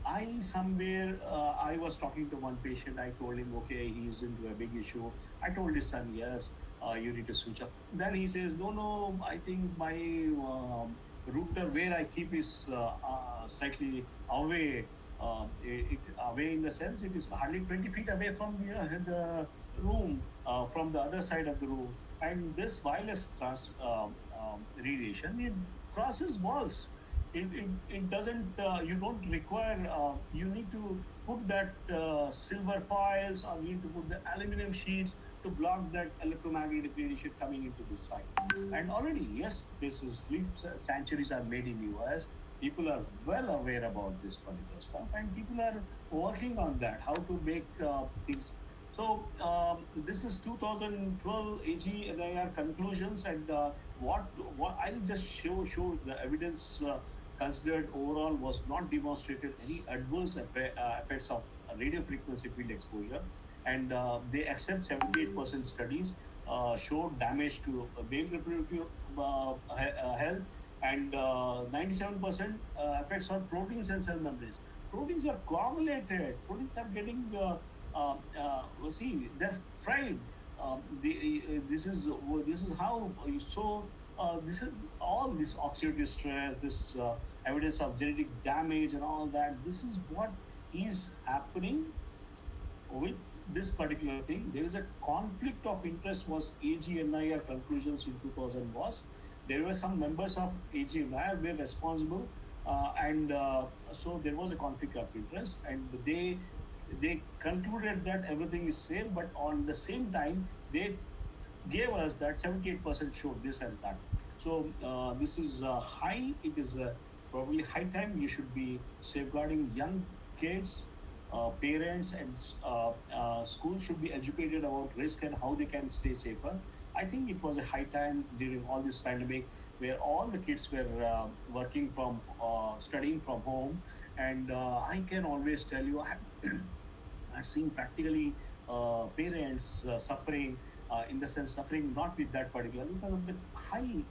I somewhere I was talking to one patient. I told him, okay, he's into a big issue. I told his son, yes, you need to switch up. Then he says, no, no, I think my router where I keep is slightly away. Away in the sense it is hardly 20 feet away from the room, from the other side of the room. And this wireless radiation, it crosses walls. It doesn't, you don't require, you need to put that silver foils, or you need to put the aluminum sheets to block that electromagnetic radiation coming into the site. And already, yes, this is sleep sanctuaries are made in US. People are well aware about this particular stuff, and people are working on that, how to make things. So this is 2012 AG and IR conclusions, and what I'll just show the evidence considered overall was not demonstrated any adverse effects of radio frequency field exposure, and they accept 78% studies showed damage to male reproductive health, and 97% effects on proteins and cell membranes. Proteins are coagulated. Proteins are getting see, they're fried. This is how so this is all this oxidative stress, this evidence of genetic damage and all that. This is what is happening with this particular thing. There is a conflict of interest was AGNIR conclusions in 2000 was. There were some members of AGNIR were responsible, and so there was a conflict of interest, and they concluded that everything is safe, but on the same time they gave us that 78% showed this and that. So this is high. It is probably high time you should be safeguarding young kids. Parents and schools should be educated about risk and how they can stay safer. I think it was a high time during all this pandemic where all the kids were working from, studying from home. And I can always tell you, I've seen practically parents suffering, in the sense suffering not with that particular, because of the high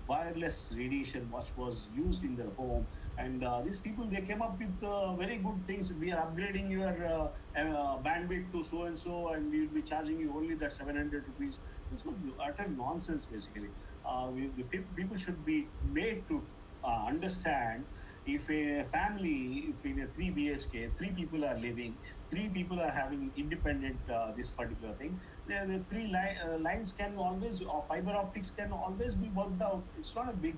wireless radiation which was used in their home. And these people, they came up with very good things. We are upgrading your bandwidth to so and so, and we will be charging you only that 700 rupees. This was utter nonsense, basically. People should be made to understand, if a family, if in a 3 BHK, three people are living, three people are having independent this particular thing, the lines can always, or fiber optics can always be worked out. It's not a big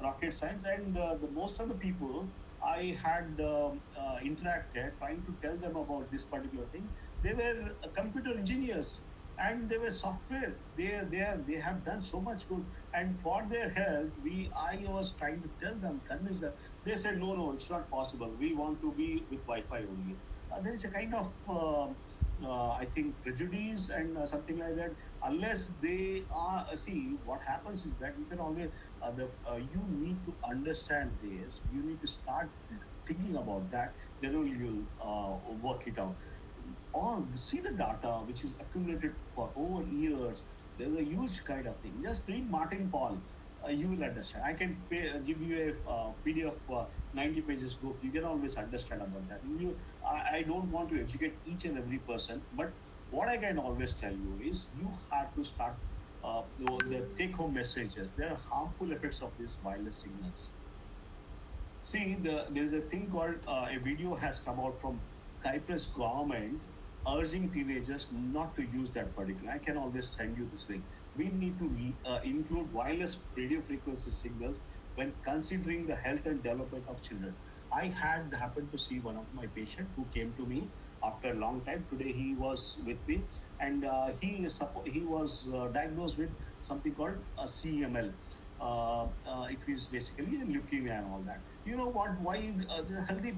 rocket science. And the most of the people I had interacted, trying to tell them about this particular thing, they were computer engineers, and they were software. They have done so much good, and for their health, we I was trying to tell them, convince them. They said, no, no, it's not possible. We want to be with Wi-Fi only. There is a kind of I think prejudice and something like that. Unless they are, see, what happens is that you can always you need to understand this. You need to start thinking about that. Then only you'll work it out. Or see the data which is accumulated for over years. There's a huge kind of thing. Just read Martin Paul. You will understand. I can give you a PDF 90 pages book. You can always understand about that. I don't want to educate each and every person, but what I can always tell you is you have to start the take home messages. There are harmful effects of these wireless signals. See, there's a thing called a video has come out from Cyprus government urging teenagers not to use that particular. I can always send you this link. We need to include wireless radio frequency signals when considering the health and development of children. I had happened to see one of my patient who came to me after a long time. Today he was with me, and he was diagnosed with something called a CML. It is basically leukemia and all that. You know what? Why the healthy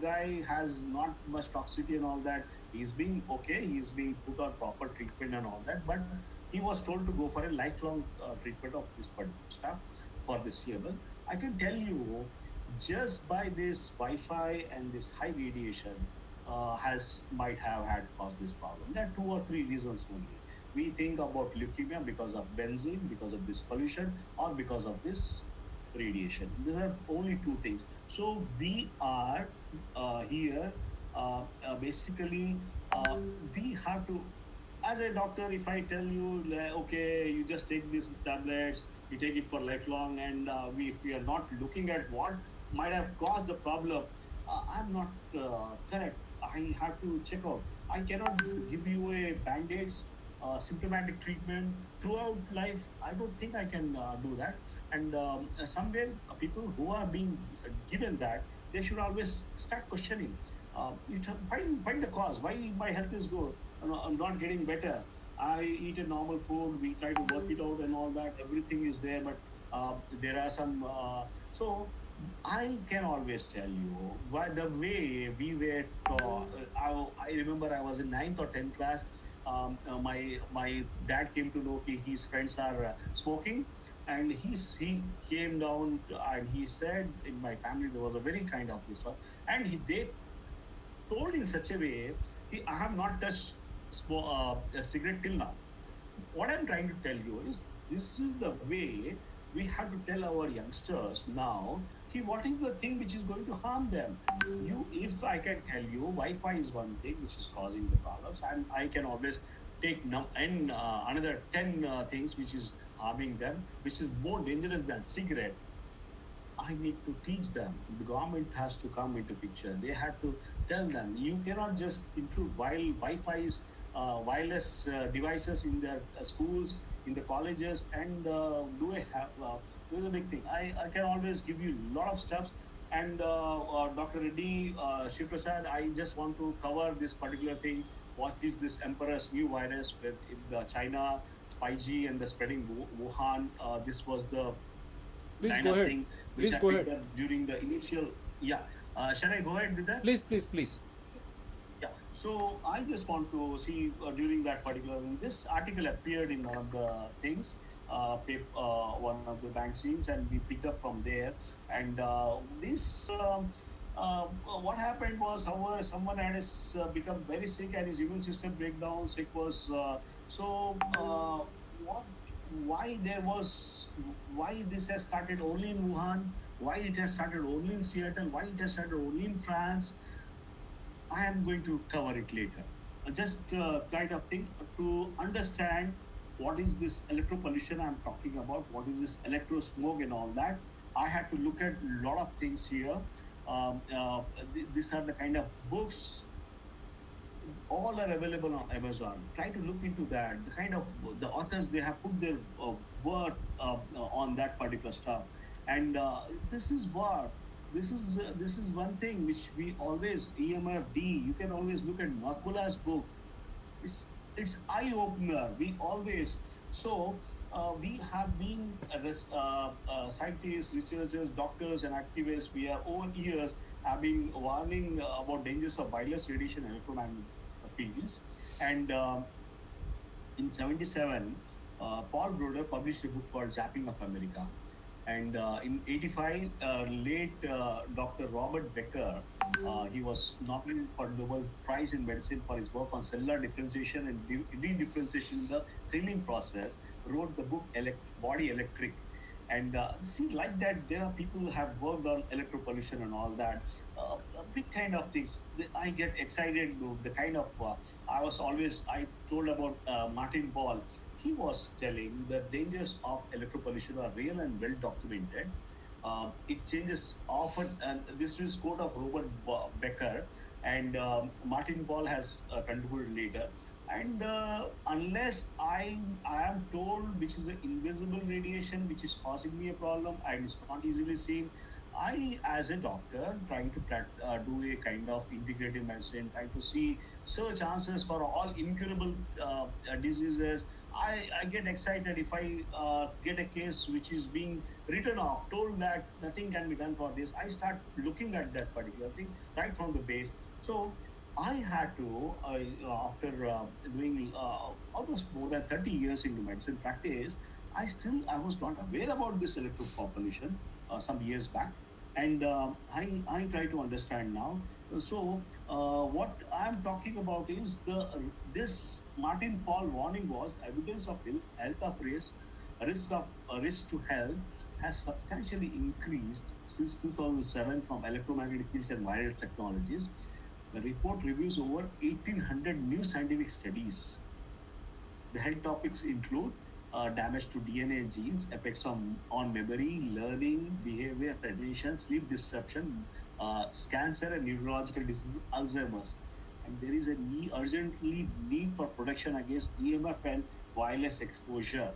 guy has not much toxicity and all that? He's being okay. He's being put on proper treatment and all that. But he was told to go for a lifelong treatment of this particular stuff for this CML. I can tell you, just by this Wi-Fi and this high radiation has might have had caused this problem. There are two or three reasons only. We think about leukemia because of benzene, because of this pollution, or because of this radiation. These are only two things. So we are here basically we have to, as a doctor, if I tell you, okay, you just take these tablets, you take it for lifelong, and if we are not looking at what might have caused the problem, I'm not correct. I have to check out. I cannot give you a band-aids symptomatic treatment throughout life. I don't think I can do that. And somewhere, people who are being given that, they should always start questioning. Find the cause. Why my health is good? I'm not getting better. I eat a normal food. We try to work it out and all that. Everything is there, but there are some. So I can always tell you why the way we were. I remember I was in ninth or tenth class. My dad came to know his friends are smoking, and he came down and he said, in my family there was a very kind of this one, and they told in such a way, I have not touched a cigarette till now. What I'm trying to tell you is this is the way we have to tell our youngsters now. What is the thing which is going to harm them? If I can tell you, Wi-Fi is one thing which is causing the problems, and I can always take another 10 things which is harming them, which is more dangerous than cigarette. I need to teach them. The government has to come into picture. They have to tell them. You cannot just include Wi-Fi's wireless devices in their schools, in the colleges, and do a big thing. I can always give you a lot of stuff. And Dr. Reddy, Shiv Prasad, I just want to cover this particular thing. What is this Emperor's new virus with in the China 5G and the spreading Wuhan? This was the Please kind go of ahead. thing which Please I go picked ahead. up during the initial. Yeah, shall I go ahead with that? Please, please, please. Yeah. So I just want to see during that particular. This article appeared in one of the things, one of the magazines, and we picked up from there. And this what happened was, however, someone had become very sick and his immune system breakdown. Sick was what? Why there was? Why this has started only in Wuhan? Why it has started only in Seattle? Why it has started only in France? I am going to cover it later. Just kind of thing to understand what is this electro pollution I'm talking about, what is this electro smoke and all that. I had to look at a lot of things here. These are the kind of books, all are available on Amazon. Try to look into that. The kind of the authors, they have put their worth on that particular stuff, and this is what this is one thing which we always EMFD. You can always look at Makula's book. It's eye opener. We always so. We have been scientists, researchers, doctors, and activists. We are over years have been warning about dangers of wireless radiation and electromagnetic fields. And in 77, Paul Broder published a book called Zapping of America. And in 85, late Dr. Robert Becker, he was nominated for Nobel Prize in Medicine for his work on cellular differentiation and redifferentiation in the healing process, wrote the book Body Electric. And see, like that, there are people who have worked on electropollution and all that. Big kind of things. I get excited. The kind of I told about Martin Ball. He was telling the dangers of electropollution are real and well documented. It changes often, and this is quote of Robert Becker, and Martin Ball has contributed later. And unless I am told which is an invisible radiation which is causing me a problem and it's not easily seen, I, as a doctor, trying to do a kind of integrative medicine, trying to see search answers for all incurable diseases. I get excited if I get a case which is being written off, told that nothing can be done for this. I start looking at that particular thing right from the base. So I had to, after doing almost more than 30 years into medicine practice, I was not aware about this electropopulation some years back, and I try to understand now. So what I'm talking about is the this Martin Paul warning was evidence of health of risk of risk to health has substantially increased since 2007 from electromagnetic fields and viral technologies. The report reviews over 1,800 new scientific studies. The health topics include damage to DNA and genes, effects on memory, learning, behavior, attention, sleep disruption, cancer, and neurological disease, Alzheimer's. And there is a urgently need for protection against EMF and wireless exposure.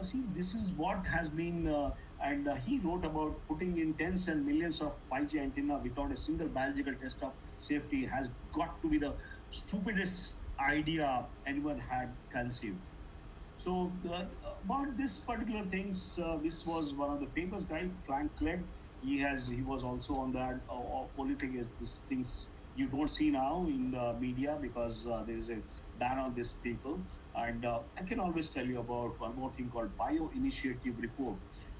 See, this is what has been, and he wrote about putting in tens and millions of 5G antenna without a single biological test of safety has got to be the stupidest idea anyone had conceived. So about this particular things, this was one of the famous guy, Frank Clegg. He was also on that. Only thing is, these things you don't see now in the media because there is a ban on these people. And I can always tell you about one more thing called Bioinitiative Report.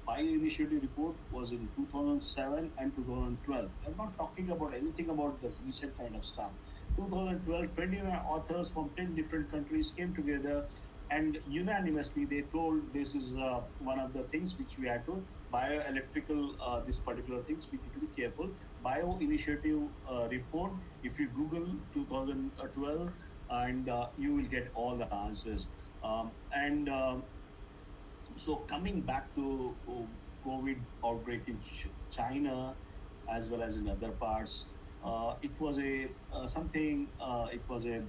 Bioinitiative Report was in 2007 and 2012. I'm not talking about anything about the recent kind of stuff. 2012, 29 authors from 10 different countries came together and unanimously they told this is one of the things which we had to bioelectrical this particular things we need to be careful. Bio initiative report, if you google 2012, and you will get all the answers. And So coming back to COVID outbreak in China as well as in other parts, it was a something. It was a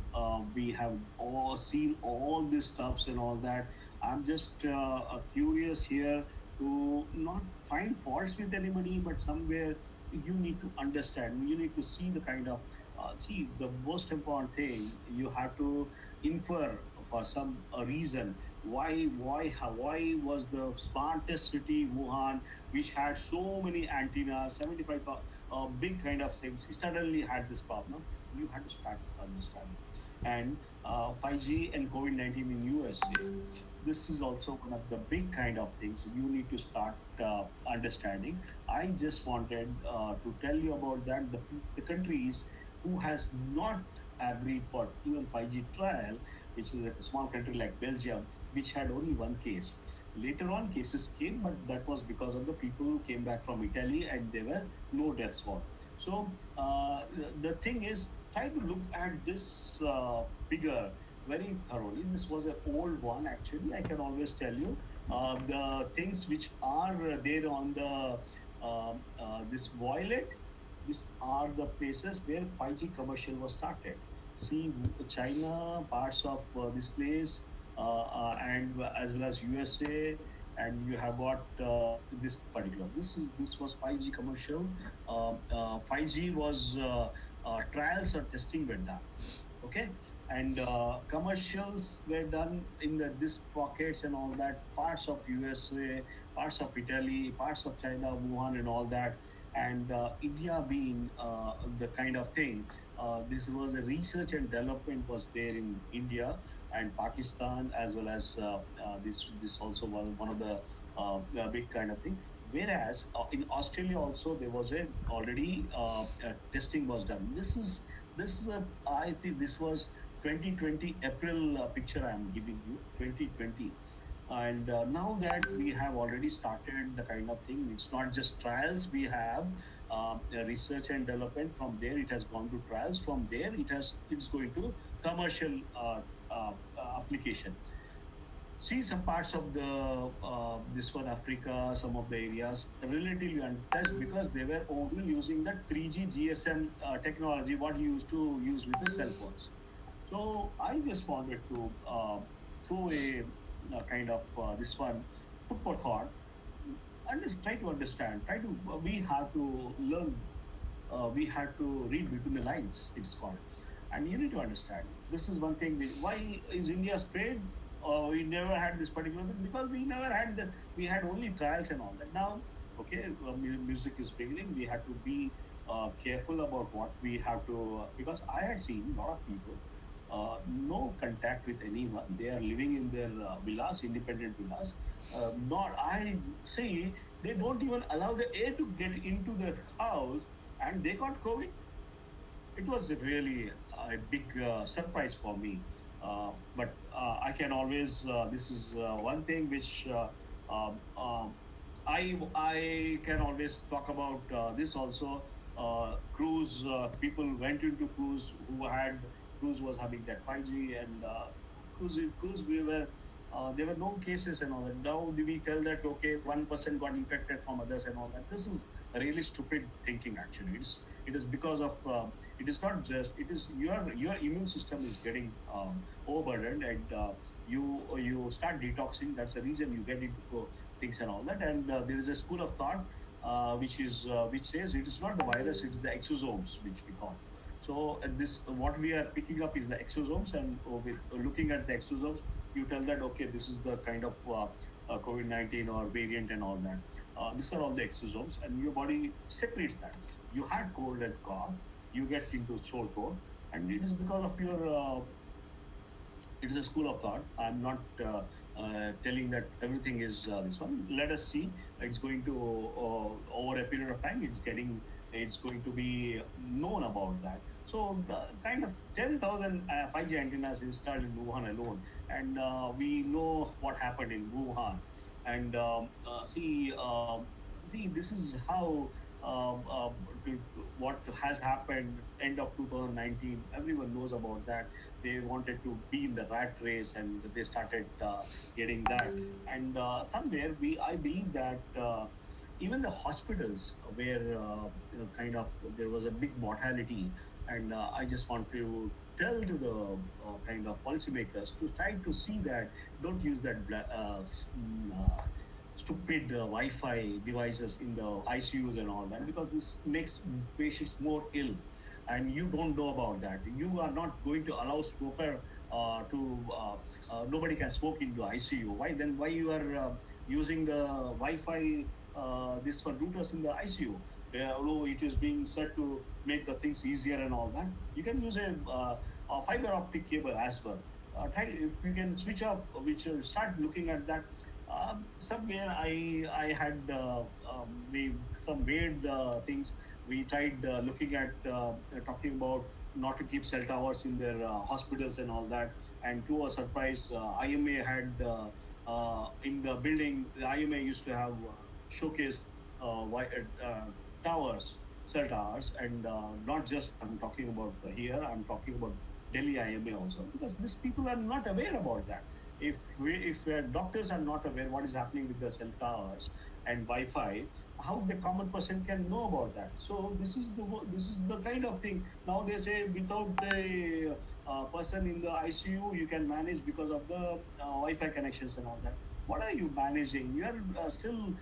we have all seen all these stuffs and all that. I'm just curious here to not find faults with anybody, but somewhere you need to understand. You need to see the kind of see the most important thing. You have to infer for some reason why was the smartest city Wuhan, which had so many antennas, 75 big kind of things, it suddenly had this problem. You had to start understanding. and 5G and COVID-19 in USA. This is also one of the big kind of things you need to start understanding. I just wanted to tell you about that. The countries who has not agreed for even 5G trial, which is a small country like Belgium, which had only one case. Later on, cases came, but that was because of the people who came back from Italy and there were no deaths for. So the thing is, try to look at this figure very thoroughly. This was an old one, actually. I can always tell you the things which are there on the this violet. These are the places where 5G commercial was started. See, China, parts of this place, and as well as USA, and you have got this particular. This was 5G commercial. 5G was trials or testing were done. Okay, and commercials were done in this pockets and all that, parts of USA, parts of Italy, parts of China, Wuhan, and all that. And India being the kind of thing, this was a research and development was there in India and Pakistan, as well as this also was one of the big kind of thing. Whereas in Australia also there was a already testing was done. This is a, I think this was 2020 April picture I am giving you, 2020. And now that we have already started the kind of thing, it's not just trials. We have research and development. From there, it has gone to trials. From there, it's going to commercial application. See, some parts of the this one Africa, some of the areas relatively untouched because they were only using the 3G GSM technology, what you used to use with the cell phones. So I just wanted to throw a kind of this one food for thought and just try to understand. Try to we have to learn. We had to read between the lines. It's called, and you need to understand. This is one thing. Why is India spared? We never had this particular thing because we never had the. We had only trials and all that. Now, okay, music is beginning. We had to be careful about what we have to because I had seen a lot of people no contact with anyone. They are living in their villas, independent villas. Not I see they don't even allow the air to get into their house, and they got COVID. It was really a big surprise for me. But I can always. This is one thing which I can always talk about this also. Cruise people went into cruise who had cruise was having that 5G and cruise we were there were no cases and all that. Now we tell that okay 1% got infected from others and all that. This is really stupid thinking actually. It is because of it is not just it is your immune system is getting overburdened and you start detoxing. That's the reason you get into things and all that. And there is a school of thought which says it is not the virus, it is the exosomes which we call. So this what we are picking up is the exosomes, and with looking at the exosomes, you tell that okay, this is the kind of COVID-19 or variant and all that. These are all the exosomes, and your body separates that. You had cold and cough, you get into sore throat, and it is because of your it is a school of thought. I'm not telling that everything is this one. Let us see. It's going to over a period of time. It's going to be known about that. So the kind of 10,000 5G antennas installed in Wuhan alone, and we know what happened in Wuhan. And see, this is how what has happened end of 2019. Everyone knows about that. They wanted to be in the rat race and they started getting that. And somewhere I believe that even the hospitals where kind of there was a big mortality. And I just want to tell to the kind of policymakers to try to see that don't use that stupid Wi-Fi devices in the ICUs and all that because this makes patients more ill, and you don't know about that. You are not going to allow smoker to nobody can smoke into ICU. Why then? Why you are using the Wi-Fi this for routers in the ICU? Although it is being said to make the things easier and all that, you can use a fiber optic cable as well. Try if you can switch off, which start looking at that. Somewhere I had we some weird things. We tried looking at talking about not to keep cell towers in their hospitals and all that. And to our surprise, IMA had in the building. The IMA used to have showcased towers, cell towers, and not just I'm talking about here. I'm talking about Delhi IMA also, because these people are not aware about that. If doctors are not aware what is happening with the cell towers and Wi-Fi, how the common person can know about that? So this is the kind of thing. Now they say without the person in the ICU, you can manage because of the Wi-Fi connections and all that. What are you managing? You are still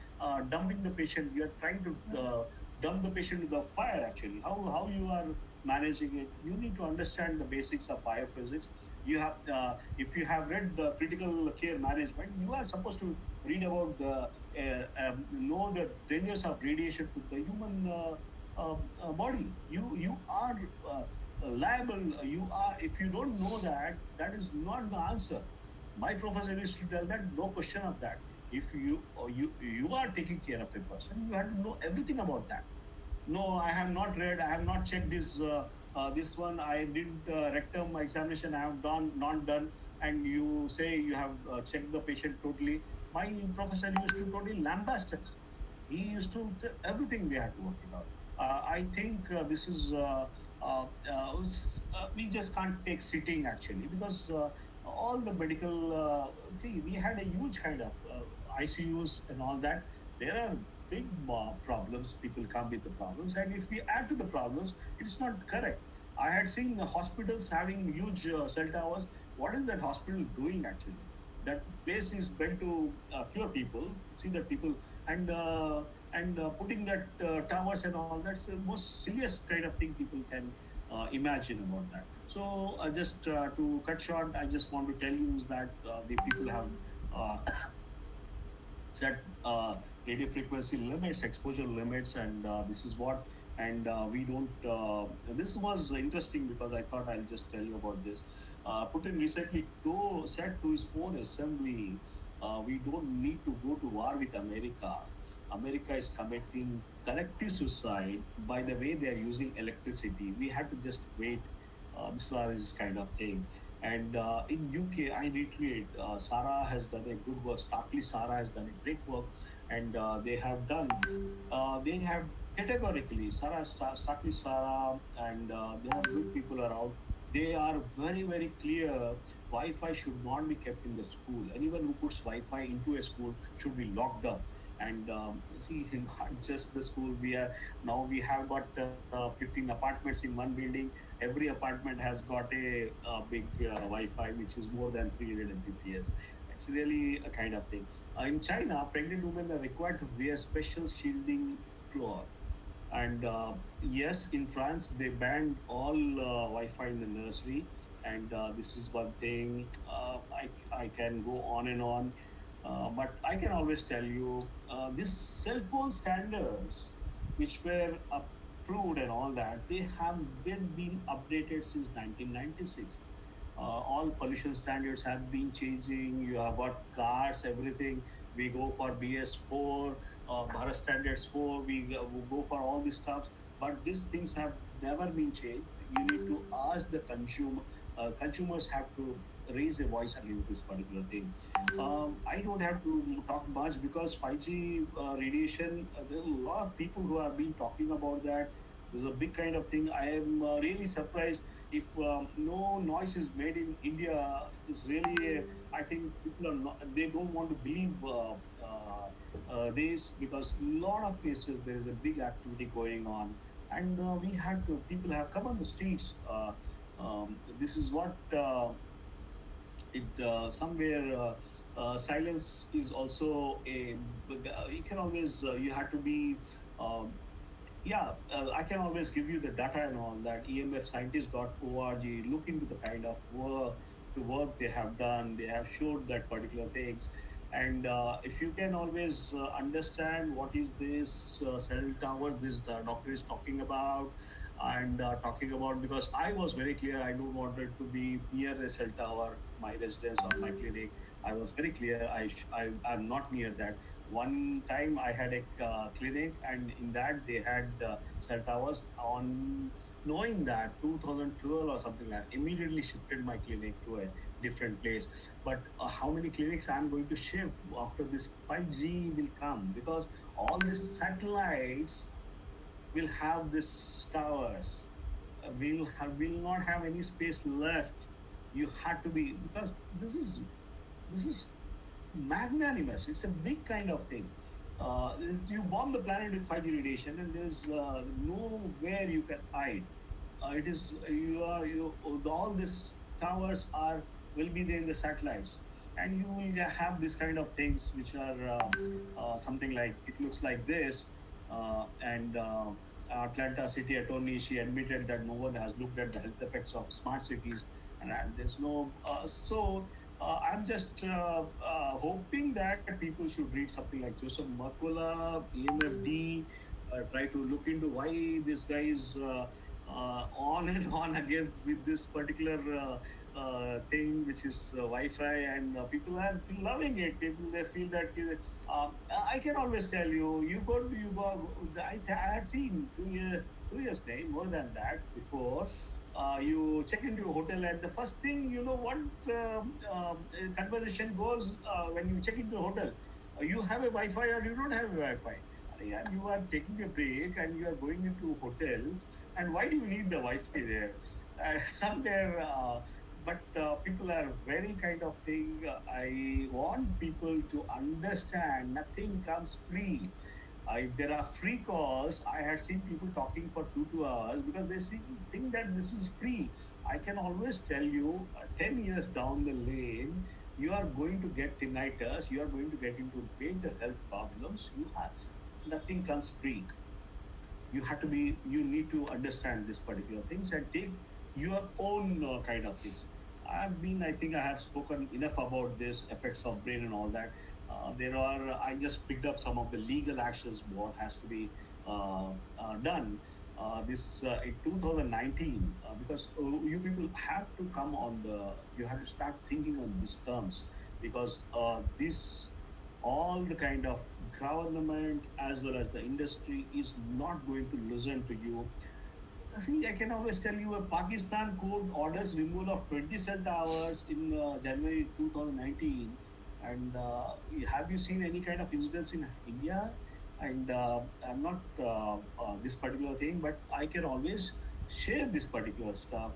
dumping the patient. You are trying to dump the patient to the fire. Actually, how you are managing it? You need to understand the basics of biophysics. You have if you have read the critical care management, you are supposed to read about the know the dangers of radiation to the human body. You are liable. You are, if you don't know that, that is not the answer. My professor used to tell that no question of that. If you or you are taking care of a person, you have to know everything about that. No, I have not read. I have not checked this one. I did rectum examination. I have done not done, and you say you have checked the patient totally. My professor used to totally lambast us. He used to everything we had to work it out. I think this is we just can't take sitting actually, because all the medical see, we had a huge kind of ICUs and all that. There are big problems. People come with the problems, and if we add to the problems, it's not correct. I had seen the hospitals having huge cell towers. What is that hospital doing actually? That place is meant to cure people, see that people, and putting that towers and all. That's the most silliest kind of thing people can imagine about that. So just to cut short, I just want to tell you is that the people have uh, set radio frequency limits, exposure limits, and this is what. And we don't. This was interesting because I thought I'll just tell you about this. Putin recently said to his own assembly, "We don't need to go to war with America. America is committing collective suicide by the way they are using electricity. We had to just wait." This is kind of thing. And in UK, I reiterate, Sarah has done a good work. Starkly Sarah has done a great work, and they have categorically Starkly Sarah, and they are good people around. They are very very clear. Wi-Fi should not be kept in the school. Anyone who puts Wi-Fi into a school should be locked up. And see, not just the school. We have got 15 apartments in one building. Every apartment has got a big Wi-Fi, which is more than 300 Mbps. It's really a kind of thing. In China, pregnant women are required to wear special shielding cloth. And yes, in France, they banned all Wi-Fi in the nursery. And this is one thing. I can go on and on. But I can always tell you, these cell phone standards, which were approved and all that, they have been updated since 1996. All pollution standards have been changing. You have got cars, everything. We go for BS4, Bharat Standards 4. We go for all these stuff. But these things have never been changed. You need to ask the consumer. Consumers have to raise a voice against this particular thing. I don't have to talk much because 5G radiation. There's a lot of people who have been talking about that. This is a big kind of thing. I am really surprised if no noise is made in India. It is really, I think people are not, they don't want to believe this, because a lot of places there is a big activity going on, and people have come on the streets. This is what it somewhere silence is also a. You can always you have to be. Um, yeah, I can always give you the data and all that. emfscientist.org. Look into the kind of work they have done. They have showed that particular things, and if you can always understand what is this cell towers this doctor is talking about, and talking about, because I was very clear, I don't wanted to be near a cell tower, my residence or my clinic. I was very clear. I'm not near that. One time I had a clinic, and in that they had cell towers. On knowing that 2012 or something like that, immediately shifted my clinic to a different place. But how many clinics I'm going to shift after this 5G will come? Because all these satellites will have these towers. Will not have any space left. You had to be, because this is magnanimous. It's a big kind of thing. You bomb the planet with 5G radiation, and there's nowhere you can hide. It is you are you all these towers are will be there in the satellites, and you will have this kind of things which are something like, it looks like this, and Atlanta city attorney, she admitted that no one has looked at the health effects of smart cities, and there's no I'm just hoping that people should read something like Joseph Mercola, EMFD, try to look into why this guy is on and on against with this particular thing, which is Wi-Fi, and people are loving it. People, they feel that I can always tell you, you go. I had seen 2 years time, more than that before. You check into a hotel, and the first thing, you know what conversation goes when you check into a hotel. You have a Wi-Fi or you don't have a Wi-Fi. Yeah, you are taking a break and you are going into a hotel, and why do you need the Wi-Fi there? Somewhere, but people are very kind of thing. I want people to understand nothing comes free. If there are free calls, I had seen people talking for 2 hours because they think that this is free. I can always tell you, 10 years down the lane, you are going to get tinnitus, you are going to get into major health problems. Nothing comes free. You need to understand this particular things and take your own kind of things. I think I have spoken enough about this effects of brain and all that. There are I just picked up some of the legal actions what has to be done this in 2019, because you people have to come on the you have to start thinking on these terms, because this all the kind of government as well as the industry is not going to listen to you. See, I can always tell you, a Pakistan court orders removal of 20 cell towers in January 2019. And have you seen any kind of incidents in India? And I'm not this particular thing, but I can always share this particular stuff.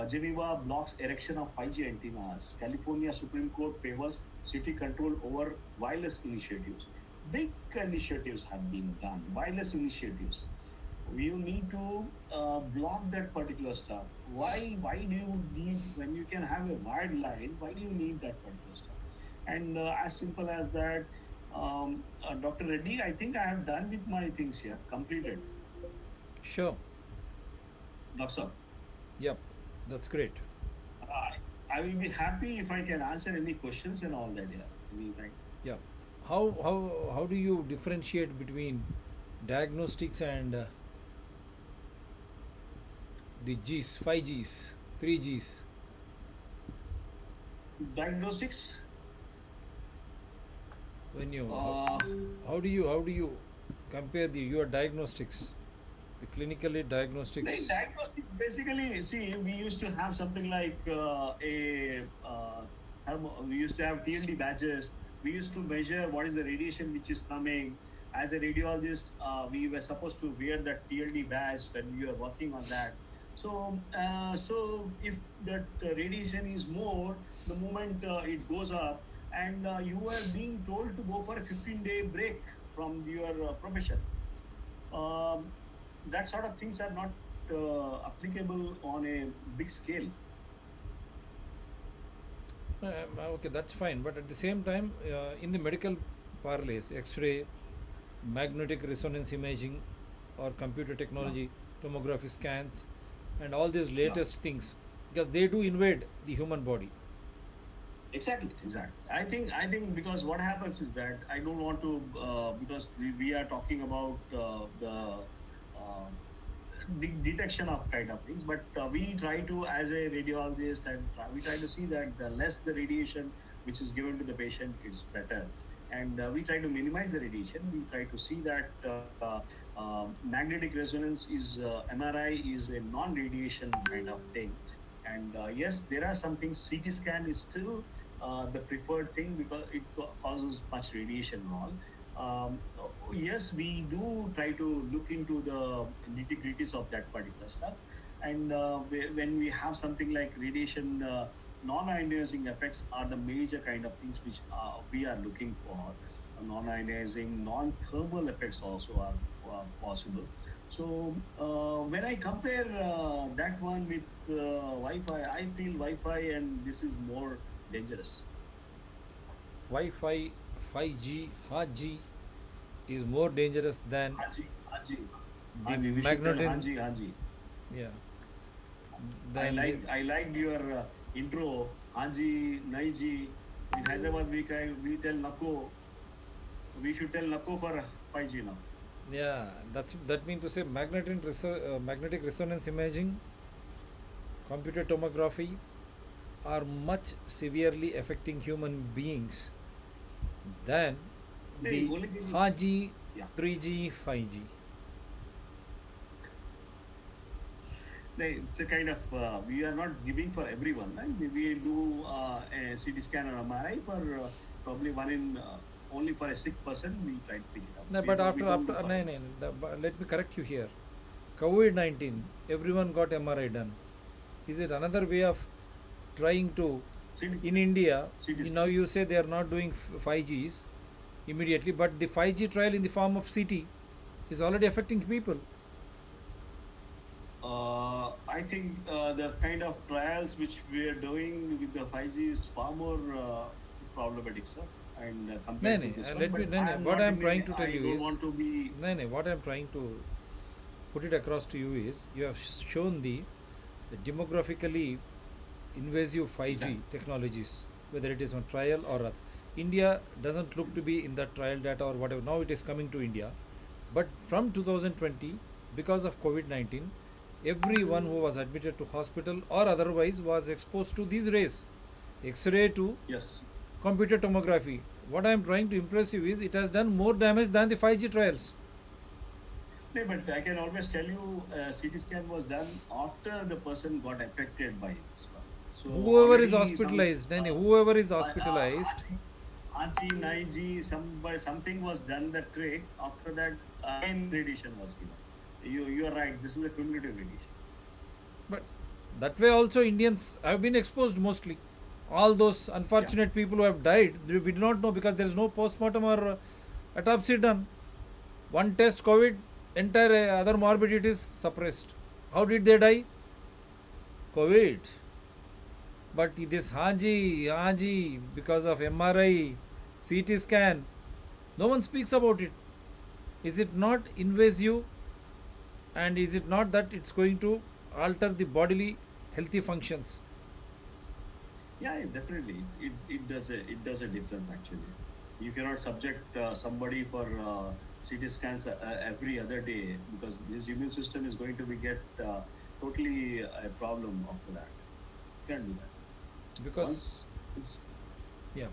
Geneva blocks erection of 5G antennas. California Supreme Court favors city control over wireless initiatives. Big initiatives have been done, wireless initiatives. You need to block that particular stuff. Why do you need, when you can have a wide line, why do you need that particular stuff? And as simple as that. Dr. Reddy, I think I have done with my things here, completed. Sure. Doctor, Yep. That's great. I, I will be happy if I can answer any questions and all that here. Anything. Yeah. How do you differentiate between diagnostics and the G's, 5Gs, 3Gs? Diagnostics. When you Uh, how do you compare the your diagnostics, the clinically Like diagnostics? diagnostic, basically, see, we used to have something like we used to have TLD badges. We used to measure what is the radiation which is coming. As a radiologist, we were supposed to wear that TLD badge when we were working on that. So if that radiation is more, the moment it goes up, and you were being told to go for a 15-day break from your profession. um, that sort of things are not applicable on a big scale. Okay, that's fine. But at the same time, in the medical parlance, X-ray, magnetic resonance imaging, or computer No, technology, tomography scans, and all these no. latest things, because they do invade the human body. Exactly, exactly. I think because what happens is that I don't want to because we are talking about the uh, detection of kind of things. But we try to, as a radiologist, and we try to see that the less the radiation which is given to the patient, it's better. And we try to minimize the radiation. We try to see that magnetic resonance is MRI is a non-radiation kind of thing. And yes, there are some things. CT scan is still the preferred thing because it causes much radiation and all. Yes, we do try to look into the nitty gritties of that particular stuff. And when we have something like radiation, non-ionizing effects are the major kind of things which we are looking for. Non-ionizing, non-thermal effects also are possible. So when I compare that one with Wi-Fi, I feel Wi-Fi and this is more dangerous. Wi-Fi, 5G, G is more dangerous than Haji, Haji, the Haji. We should tell magnetic. Haji, Haji. Yeah, I than the like I liked your intro, Haji, Naiji. In Hyderabad, we tell Nako. We should tell Nako for 5G now. yeah. That means to say magnetic resonance imaging, computer tomography are much severely affecting human beings than The the only thing, Haji yeah. 3G, 5G. It's a kind of we are not giving for everyone. Right? We do a CT scan or MRI for probably one in only for a sick person. We try to pick it up. No, We but don't we after don't after do for no, everyone. no, no, let me correct you here. COVID-19, everyone got MRI done. Is it another way of trying to CT, in India? CT Now scan. you say they are not doing 5Gs immediately, but the 5G trial in the form of CT is already affecting people. I think the kind of trials which we are doing with the 5G is far more problematic, sir, and No, compared to no, this one. let me. But No, I no. am What I not am in trying a, to tell I you don't is, want to be. no, no. What I am trying to put it across to you is, you have shown the demographically invasive 5G Exactly. technologies, whether it is on trial or other. India doesn't look to be in that trial data or whatever. Now it is coming to India, but from 2020, because of COVID-19, everyone who was admitted to hospital or otherwise was exposed to these rays, X-ray to Yes. computer tomography. What I am trying to impress you is it has done more damage than the 5G trials. No, but I can always tell you, CT scan was done after the person got affected by this one. So Whoever is already some hospitalized, no, no, whoever is hospitalized, Haji, Haji, Naiji, something was done that trick. After that, again radiation was given. You are right. This is a cumulative radiation. but that way also Indians have been exposed mostly. All those Yeah. unfortunate people who have died, we do not know because there is no postmortem or autopsy done. One test COVID, entire other morbidities suppressed. How did they die? COVID. But this Haji, because of MRI, CT scan, no one speaks about it. Is it not invasive, and is it not that it's going to alter the bodily healthy functions? Yeah, definitely. It does a difference actually. You cannot subject somebody for CT scans every other day because his immune system is going to be get totally a problem after that. You can't do that. Because, Once it's yeah,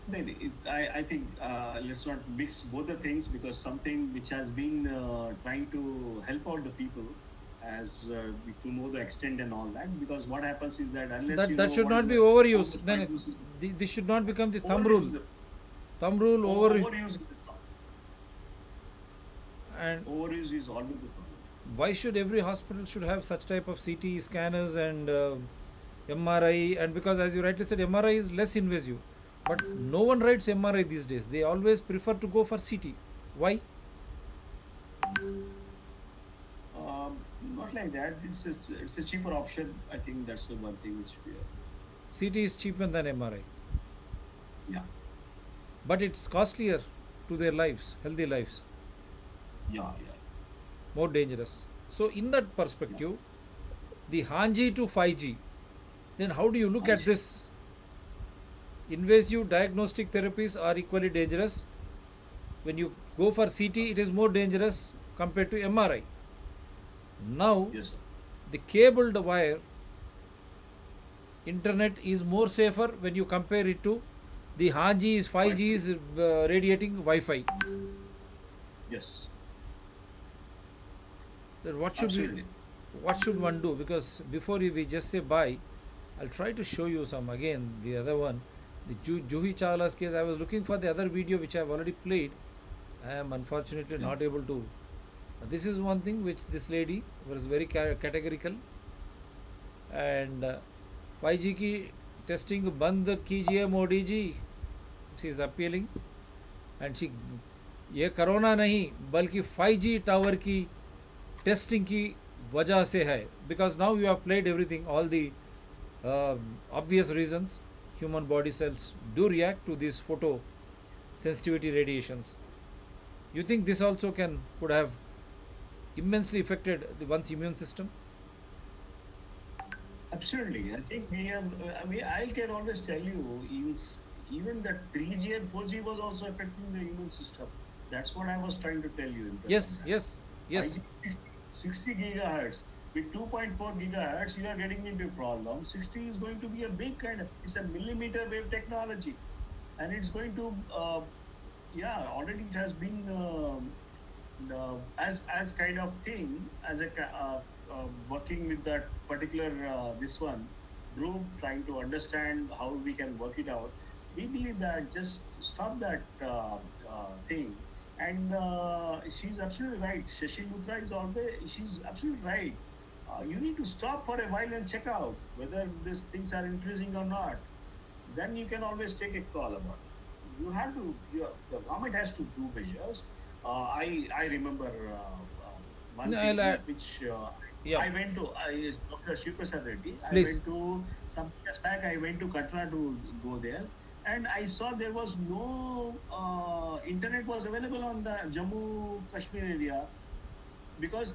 then I think let's not mix both the things because something which has been trying to help out the people as to know the extent and all that because what happens is that unless you that know should what is not be the how overused. much Then fibrous is this should not become the thumb overuse rule. is the Thumb rule over, overuse is the problem. and Overuse is always the problem. why should every hospital should have such type of CT scanners and MRI? And because as you rightly said, MRI is less invasive, but no one writes MRI these days. They always prefer to go for CT. Why? Not like that. It's a cheaper option. I think that's the one thing which we are. CT is cheaper than MRI, Yeah, but it's costlier to their lives, healthy lives, yeah, yeah, more dangerous. So in that yeah. perspective, the Hanji to 5G, then how do you look at Hanji. this? Invasive diagnostic therapies are equally dangerous. When you go for CT, it is more dangerous compared to MRI. Now, Yes, sir. the cabled wire internet is more safer when you compare it to the Haji is 5G Wi-Fi. is radiating Wi-Fi. Yes, Then absolutely. what should one do? Because before we just say bye, I'll try to show you some again. The other one, the Juhi Chawla's case. I was looking for the other video which I've already played. I am unfortunately Yeah. not able to. This is one thing which this lady was very categorical, and 5G की testing बंद कीजिए Modi ji. She is appealing and she ये corona नहीं बल्कि 5G tower की testing की वजह से है. Because now you have played everything all the obvious reasons human body cells do react to these photo sensitivity radiations. You think this also could have immensely affected the one's immune system? Absolutely. I think we have, I mean, I can always tell you, even that 3G and 4G was also affecting the immune system. That's what I was trying to tell you in person. Yes, yes, yes. 5G 60 gigahertz. With 2.4 gigahertz, you are getting into a problem. 60 is going to be a big kind of, it's a millimeter wave technology. And it's going to, yeah, already it has been as kind of thing as a working with that particular this one group trying to understand how we can work it out. We believe that just stop that thing. And she's absolutely right. Shashi Luthra is always, she's absolutely right. You need to stop for a while and check out whether these things are increasing or not. Then you can always take a call about it. You have to, the government has to do measures. I remember one No, thing which yeah, I went to, Dr. Shivprasad Reddy. I please. went to, some years back, I went to Katra to go there. And I saw there was no internet was available on the Jammu Kashmir area because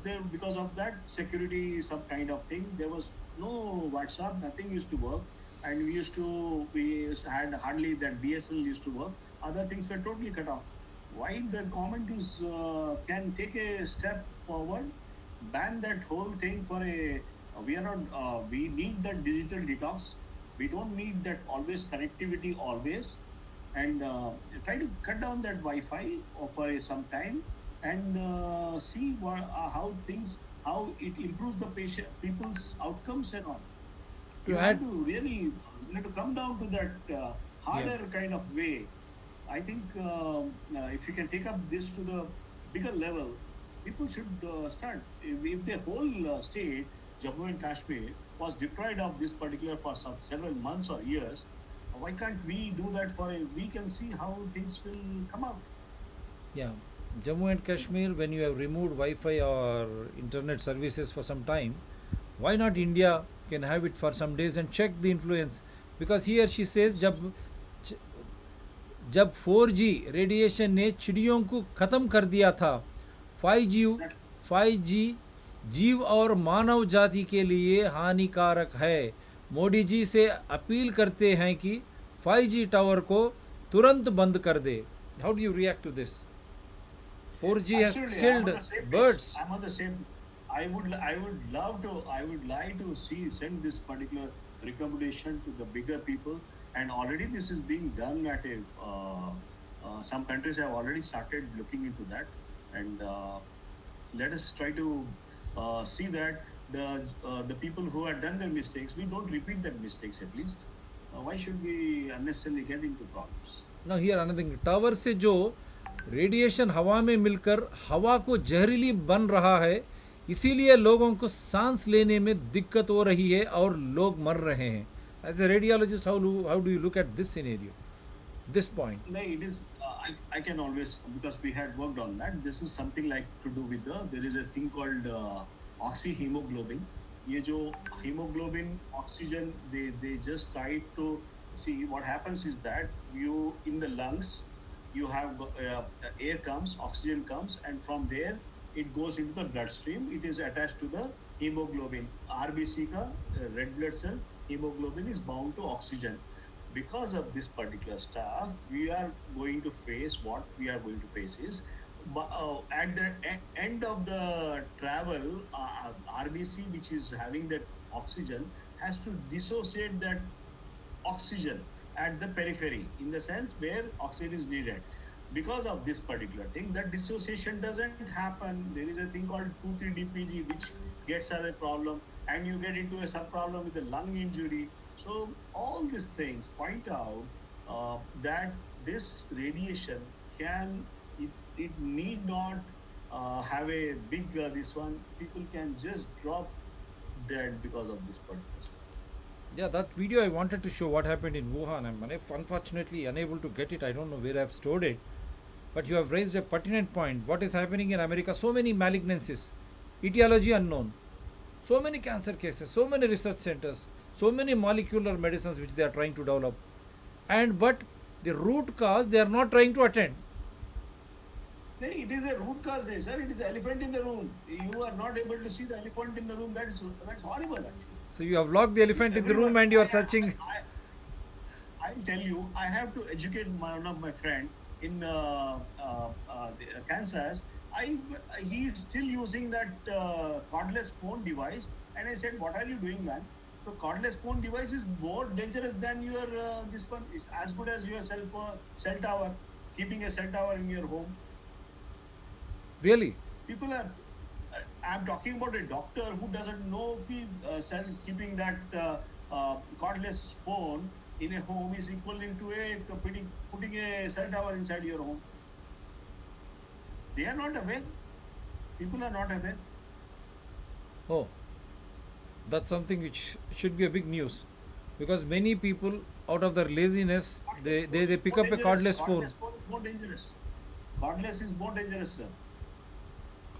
of that security some kind of thing. There was no WhatsApp, nothing used to work, and we had hardly that BSL used to work. Other things were totally cut off. Why the government is can take a step forward, ban that whole thing for a we are not we need that digital detox. We don't need that always connectivity always, and try to cut down that Wi-Fi for some time and see how things how it improves the people's outcomes and all. To You have add, to really you have to come down to that yeah, harder kind of way. I think if you can take up this to the bigger level, people should start. If the whole state, Jammu and Kashmir, was deprived of this particular for some several months or years, why can't we do that for a week and see how things will come out? yeah. Jammu and Kashmir, when you have removed Wi-Fi or internet services for some time, why not India can have it for some days and check the influence? Because here she says, जब 4G radiation ने चिड़ियों को ख़त्म कर दिया था, 5G That 5G जीव और मानव जाति के लिए हानिकारक है. मोदी जी से अपील करते हैं कि 5G टावर को तुरंत बंद कर दे. How do you react to this? 4G has absolutely, I'm killed on the same page. birds. I'm on the same. I would like to see send this particular recommendation to the bigger people, and already this is being done at a. Some countries have already started looking into that, and let us try to see that the people who have done their mistakes, we don't repeat their mistakes at least. Why should we unnecessarily get into problems? Now here another thing, tower से जो radiation हवा में मिलकर हवा को जहरीली बन रहा है, इसीलिए लोगों को सांस लेने में दिक्कत हो रही है और लोग मर रहे हैं. As a radiologist, how do you look at this scenario, this point? No, it is. I can always because we had worked on that. This is something like to do with there is a thing called oxyhemoglobin. ये जो hemoglobin oxygen they just try to see what happens is that you in the lungs you have air comes oxygen comes and from there it goes into the bloodstream. It is attached to the hemoglobin. RBC का red blood cell hemoglobin is bound to oxygen. Because of this particular stuff, we are going to face what we are going to face is at the end of the travel, RBC, which is having that oxygen, has to dissociate that oxygen at the periphery in the sense where oxygen is needed. Because of this particular thing, that dissociation doesn't happen. There is a thing called 2,3-DPG which gets as a problem, and you get into a sub problem with the lung injury. So all these things point out that this radiation can, it need not have a big this one. People can just drop dead because of this particular stuff. Yeah, that video I wanted to show what happened in Wuhan. I'm unfortunately unable to get it. I don't know where I've stored it. But you have raised a pertinent point. What is happening in America? So many malignancies, etiology unknown, so many cancer cases, so many research centers, so many molecular medicines which they are trying to develop. And but the root cause they are not trying to attend. Hey, it is a root cause, day, sir. It is elephant in the room. You are not able to see the elephant in the room. That's horrible, actually. So you have locked the elephant in the room Everyone, and you are searching. I'll tell you, I have to educate one of my friend in Kansas. He's still using that cordless phone device, and I said, "What are you doing, man?" So cordless phone device is more dangerous than your this one. It's as good as your cell tower. Keeping a cell tower in your home. Really? People are. I'm talking about a doctor who doesn't know keeping that cordless phone in a home is equivalent to putting a cell tower inside your home. They are not aware. People are not aware. Oh, that's something which should be a big news. Because many people, out of their laziness, they Cordless phone is pick more up a dangerous. cordless phone. Cordless phone is more dangerous. Cordless is more dangerous, sir.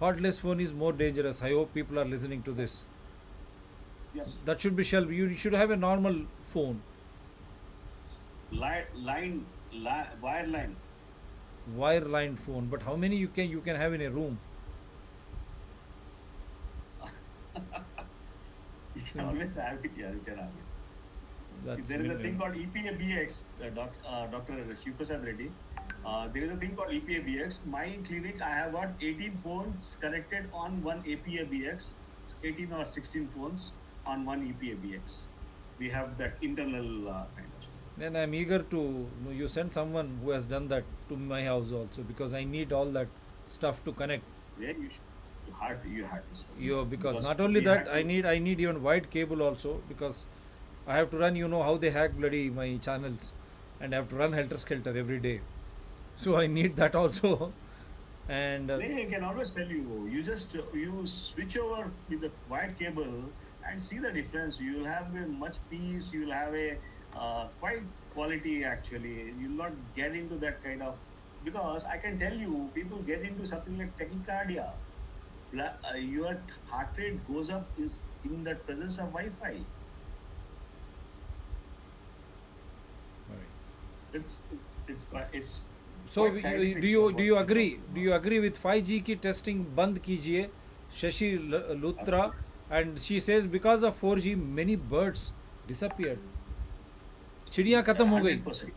Cordless phone is more dangerous. I hope people are listening to this. Yes. That should be shelved. You should have a normal phone, Wire line. wire-lined phone. But how many you can have in a room? You can Hmm. always have it. Yeah, you can have it. That's There is a thing minimal. called EPABX, Dr. Shivprasad Reddy. There is a thing called EPABX. My clinic, I have got 18 phones connected on one EPABX, 18 or 16 phones on one EPABX. We have that internal kind of stuff. Then I'm eager to you send someone who has done that to my house also because I need all that stuff to connect. Yeah, you had to, sir. You because Because not only we that had I need even wide cable also because I have to run. You know how they hack bloody my channels, and I have to run helter skelter every day. So I need that also. And They can always tell you. You just you switch over with the wired cable and see the difference. You'll have a much peace. You'll have a quite quality actually. You'll not get into that kind of, because I can tell you, people get into something like tachycardia. Your heart rate goes up is in the presence of Wi-Fi. right. It's So quite do scientific, sir. you do What you we are agree? talking Do about. you agree with 5G की testing बंद कीजिए? Shashi Lutra, Absolutely. and she says because of 4G many birds disappeared. चिड़िया खत्म हो गई. 100%.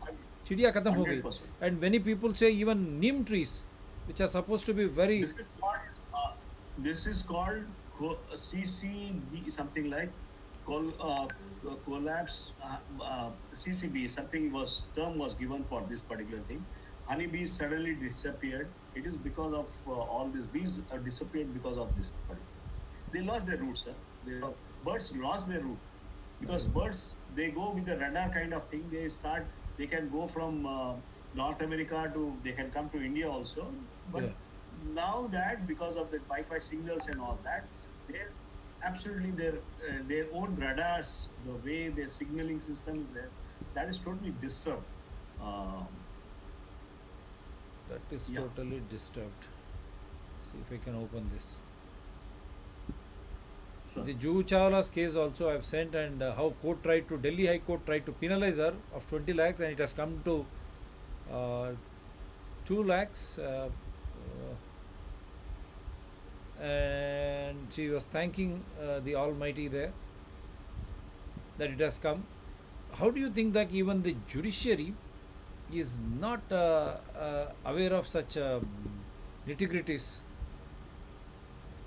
चिड़िया खत्म हो गई. 100%. And many people say even neem trees, which are supposed to be very This is called CCB, something like collapse, CCB. Something was term was given for this particular thing. Honeybees suddenly disappeared. It is because of all these bees disappeared because of this particular thing. They lost their roots, sir. Birds lost their root because birds, they go with the radar kind of thing. They can go from North America to, they can come to India also. yeah. But now that because of the Wi-Fi signals and all that, they're absolutely their own radars, the way their signaling system is there, that is totally disturbed. Um, That is yeah. totally disturbed. See if I can open this. So The Juhu Chawla's case also I have sent, and how court tried to Delhi High Court tried to penalize her of 20 lakhs, and it has come to uh, 2 lakhs. And she was thanking the Almighty there that it has come. How do you think that even the judiciary is not aware of such nitty gritties.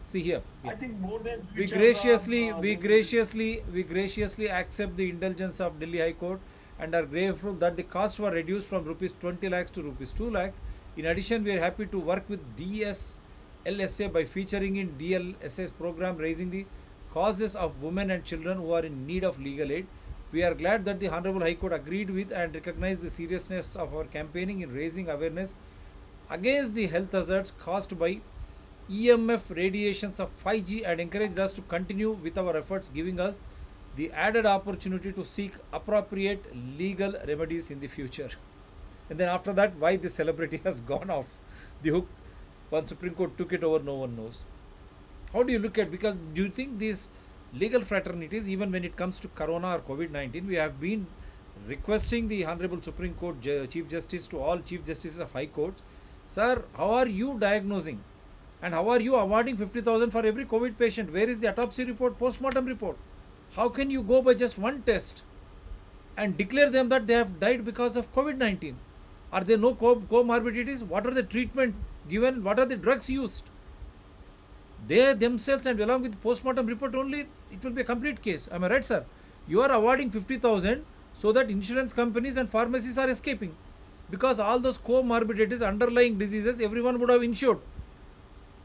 See here, yeah. I think more than We future, graciously, we there will be. graciously, we graciously accept the indulgence of Delhi High Court and are grateful that the costs were reduced from rupees 20 lakhs to rupees 2 lakhs. In addition, we are happy to work with DSLSA by featuring in DLSA's program raising the causes of women and children who are in need of legal aid. We are glad that the Honorable High Court agreed with and recognized the seriousness of our campaigning in raising awareness against the health hazards caused by EMF radiations of 5G and encouraged us to continue with our efforts, giving us the added opportunity to seek appropriate legal remedies in the future. And then after that, why this celebrity has gone off the hook once Supreme Court took it over, no one knows. How do you look at, because do you think these legal fraternities, even when it comes to Corona or COVID-19, we have been requesting the Honorable Supreme Court Chief Justice to all Chief Justices of High Courts, sir, how are you diagnosing and how are you awarding 50,000 for every COVID patient? Where is the autopsy report, post-mortem report? How can you go by just one test and declare them that they have died because of COVID-19? Are there no comorbidities? What are the treatment given? What are the drugs used? They themselves and along with post-mortem report only, it will be a complete case. Am I right, sir? You are awarding 50,000 so that insurance companies and pharmacies are escaping, because all those comorbidities, underlying diseases, everyone would have insured.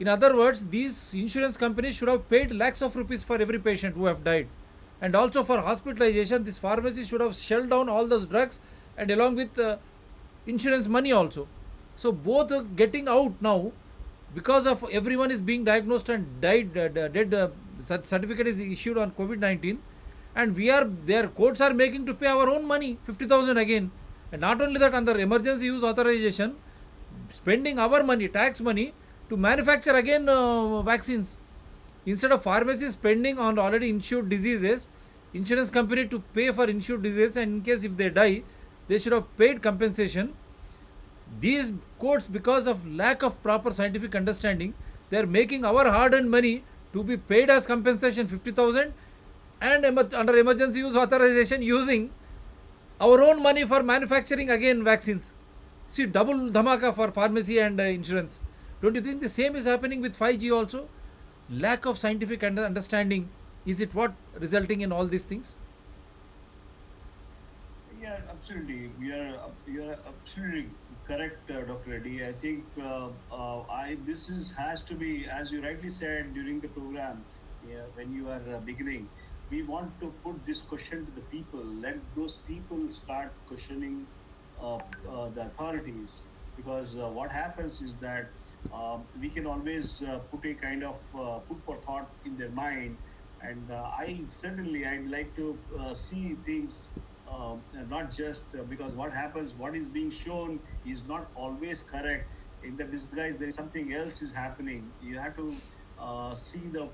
In other words, these insurance companies should have paid lakhs of rupees for every patient who have died. And also for hospitalization, this pharmacy should have shelled down all those drugs and along with insurance money also. So both are getting out now because of everyone is being diagnosed and died, dead certificate is issued on COVID-19, and we are their courts are making to pay our own money 50,000 again. And not only that, under emergency use authorization, spending our money, tax money, to manufacture again vaccines. Instead of pharmacies spending on already insured diseases, insurance company to pay for insured diseases, and in case if they die, they should have paid compensation. These courts, because of lack of proper scientific understanding, they are making our hard-earned money to be paid as compensation 50,000, and under emergency use authorization using our own money for manufacturing again vaccines. See, double dhamaka for pharmacy and insurance. Don't you think the same is happening with 5G also? Lack of scientific understanding, is it what resulting in all these things? Yeah, absolutely. You are absolutely correct, Dr. Reddy. I think I this is has to be, as you rightly said during the program, yeah, when you are beginning. We want to put this question to the people. Let those people start questioning the authorities, because what happens is that we can always put a kind of food for thought in their mind, and I'd like to see things, not just because what happens, what is being shown is not always correct. In the disguise, there is something else is happening. You have to see the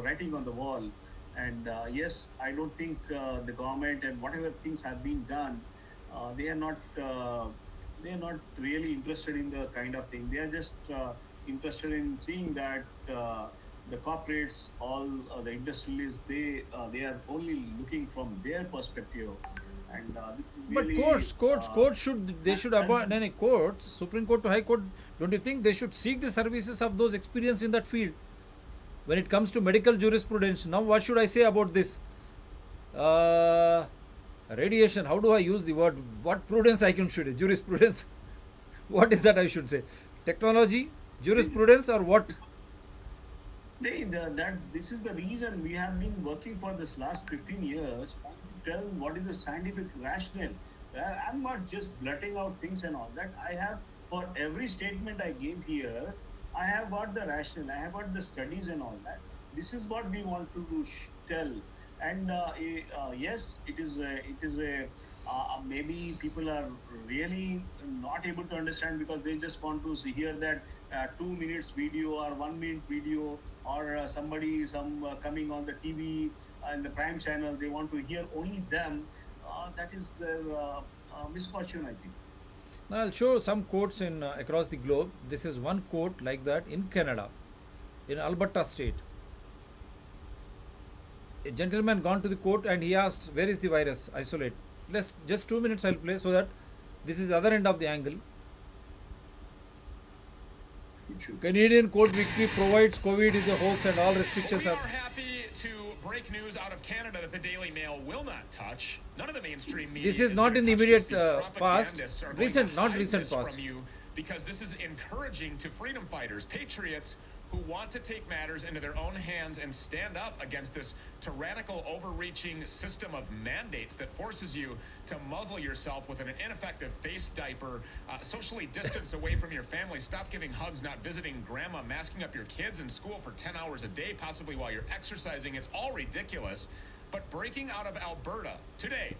writing on the wall. And yes, I don't think the government and whatever things have been done, they are not. They are not really interested in the kind of thing. They are just interested in seeing that the corporates, all the industrialists, they are only looking from their perspective, and this is But really courts should, they should that's appoint any courts, Supreme Court to High Court. Don't you think they should seek the services of those experienced in that field? When it comes to medical jurisprudence, now what should I say about this? Uh, Radiation. How do I use the word? What prudence I can should jurisprudence? What is that I should say? Technology, jurisprudence, or what? that this is the reason we have been working for this last 15 years, trying to tell what is the scientific rationale. I'm not just blurting out things and all that. I have, for every statement I gave here, I have got the rationale, I have got the studies and all that. This is what we want to tell. And yes, maybe people are really not able to understand, because they just want to hear that 2 minutes video or 1 minute video, or somebody some coming on the TV and the prime channel. They want to hear only them. That is their misfortune, I think. Now I'll show some courts in across the globe. This is one court like that in Canada, in Alberta state. A gentleman gone to the court and he asked, "Where is the virus? Isolate." Let's just 2 minutes I'll play so that this is the other end of the angle. It should. Canadian court victory provides COVID is a hoax and all But restrictions we are. are happy to break news out of Canada that the Daily Mail will not touch. None of the mainstream media This is is not going in to the touch this. immediate These past. propagandists are going Recent, to not hide recent this past. from you because this is encouraging to freedom fighters, patriots who want to take matters into their own hands and stand up against this tyrannical, overreaching system of mandates that forces you to muzzle yourself with an ineffective face diaper, socially distance away from your family, stop giving hugs, not visiting grandma, masking up your kids in school for 10 hours a day, possibly while you're exercising. It's all ridiculous. But breaking out of Alberta today,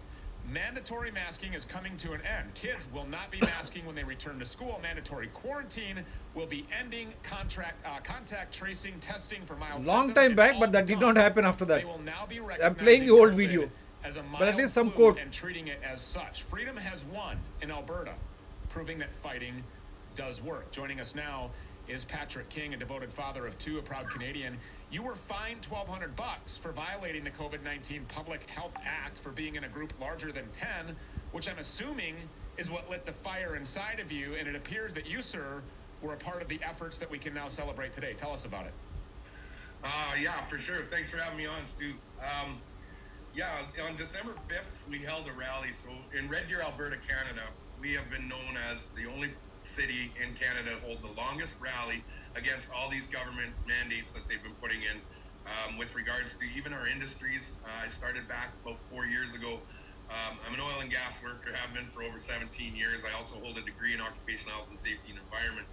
mandatory masking is coming to an end. Kids will not be masking when they return to school. Mandatory quarantine will be ending. Contact tracing, testing for mild Long symptoms. time It's back, all but that did done. not happen after that. They will now be I'm playing the old recognizing video, COVID as a but at mild least some flu quote. and treating it as such. Freedom has won in Alberta, proving that fighting does work. Joining us now is Patrick King, a devoted father of two, a proud Canadian. You were fined $1,200 for violating the COVID-19 Public Health Act for being in a group larger than 10, which I'm assuming is what lit the fire inside of you. And it appears that you, sir, were a part of the efforts that we can now celebrate today. Tell us about it. Yeah, for sure. Thanks for having me on, Stu. Yeah, on December 5th, we held a rally. So in Red Deer, Alberta, Canada, we have been known as the only city in Canada to hold the longest rally against all these government mandates that they've been putting in with regards to even our industries. I started back about 4 years ago. I'm an oil and gas worker, have been for over 17 years. I also hold a degree in occupational health and safety and environment.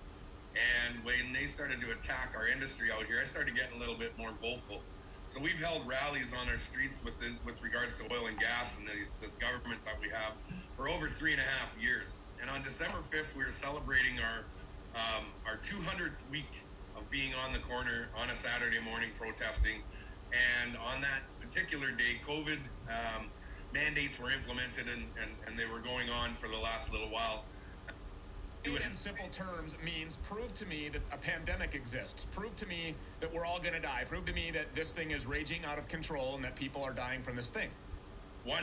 And when they started to attack our industry out here, I started getting a little bit more vocal. So we've held rallies on our streets with regards to oil and gas and this government that we have for over 3.5 years. And on December 5th, we were celebrating our 200th week of being on the corner on a Saturday morning protesting. And on that particular day, COVID mandates were implemented and they were going on for the last little while. In simple terms means prove to me that a pandemic exists. Prove to me that we're all going to die. Prove to me that this thing is raging out of control and that people are dying from this thing. 100%.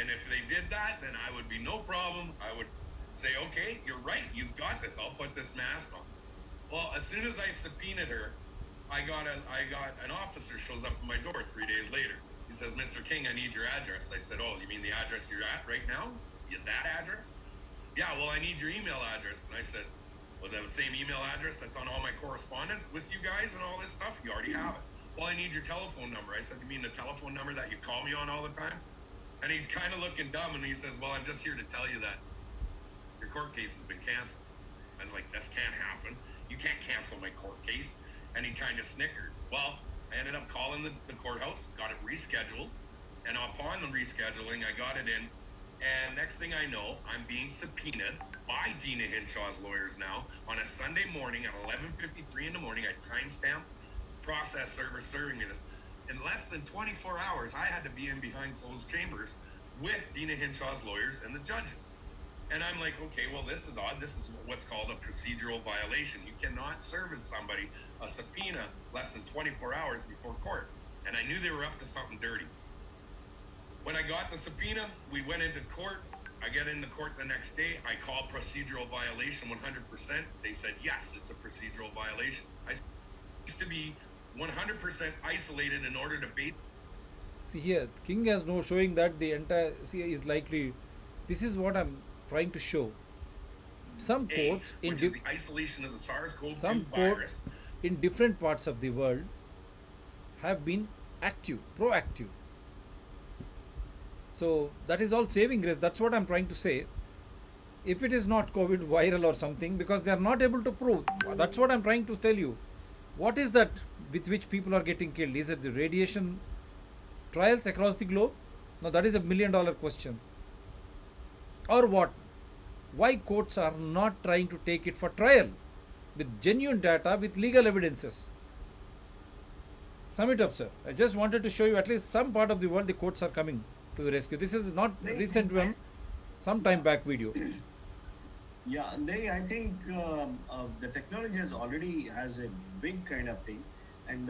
And if they did that, then I would be no problem. I would say, okay, you're right. You've got this. I'll put this mask on. Well, as soon as I subpoenaed her, I got an officer shows up at my door 3 days later. He says, Mr. King, I need your address. I said, oh, you mean the address you're at right now? That address? Yeah, well, I need your email address. And I said, well, the same email address that's on all my correspondence with you guys and all this stuff? You already have it. Well, I need your telephone number. I said, you mean the telephone number that you call me on all the time? And he's kind of looking dumb, and he says, well, I'm just here to tell you that your court case has been canceled. I was like, this can't happen. You can't cancel my court case. And he kind of snickered. Well, I ended up calling the courthouse, got it rescheduled. And upon the rescheduling, I got it in. And next thing I know, I'm being subpoenaed by Dina Hinshaw's lawyers now on a Sunday morning at 11:53 in the morning. I timestamped process server serving me this. In less than 24 hours, I had to be in behind closed chambers with Dina Hinshaw's lawyers and the judges. And I'm like, okay, well, this is odd. This is what's called a procedural violation. You cannot service somebody a subpoena less than 24 hours before court. And I knew they were up to something dirty. When I got the subpoena, we went into court. I get into court the next day. I call procedural violation 100%. They said, yes, it's a procedural violation. I used to be 100% isolated in order to base. See here, King has no showing that the entire is likely. This is what I'm trying to show. Some courts in which is the isolation of the SARS-CoV-2 some virus. courts in different parts of the world have been active, proactive. So that is all saving grace. That's what I'm trying to say. If it is not COVID viral or something, because they are not able to prove. That's what I'm trying to tell you. What is that with which people are getting killed? Is it the radiation trials across the globe? Now that is a $1 million question. Or what? Why courts are not trying to take it for trial with genuine data, with legal evidences? Sum it up, sir. I just wanted to show you at least some part of the world the courts are coming to the rescue. This is not recent one, some time back video. Yeah, I think the technology has a big kind of thing, and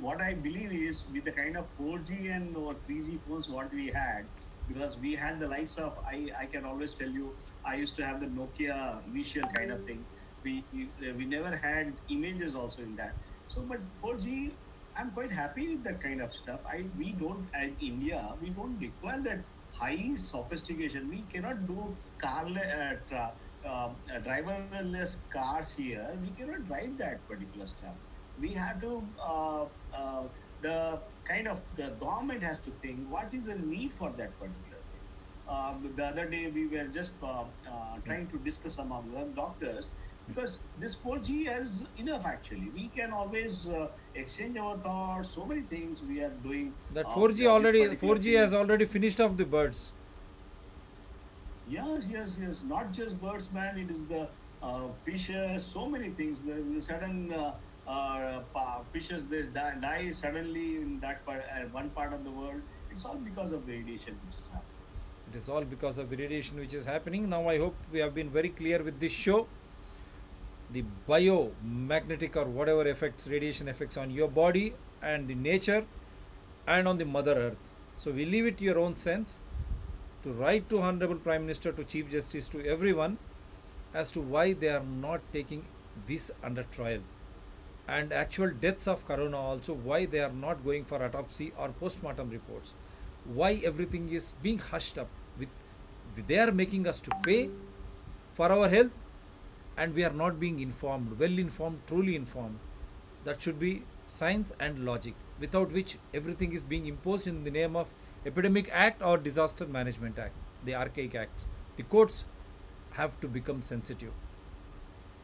what I believe is with the kind of 4G and or 3G phones what we had, because we had the likes of I can always tell you I used to have the Nokia initial kind of things, we never had images also in that. So, but 4G, I'm quite happy with that kind of stuff. We don't, at India, we don't require that high sophistication. We cannot do driverless cars here. We cannot drive that particular stuff. We have to the kind of the government has to think what is the need for that particular thing. The other day we were just trying to discuss among the doctors, because this 4G is enough actually. We can always exchange our thoughts, so many things we are doing. That This particular 4G has thing. already finished off the birds. Yes, yes, yes. Not just birds, man. It is the fishes. So many things. The sudden fishes they die suddenly in that one part of the world. It's all because of the radiation which is happening. It is all because of the radiation which is happening. Now I hope we have been very clear with this show. The biomagnetic or whatever effects, radiation effects on your body and the nature and on the Mother Earth. So we leave it to your own sense to write to Honorable Prime Minister, to Chief Justice, to everyone as to why they are not taking this under trial. And actual deaths of corona also, why they are not going for autopsy or post-mortem reports. Why everything is being hushed up. They are making us to pay for our health, and we are not being informed, well informed, truly informed. That should be science and logic, without which everything is being imposed in the name of Epidemic Act or Disaster Management Act, the archaic acts. The courts have to become sensitive.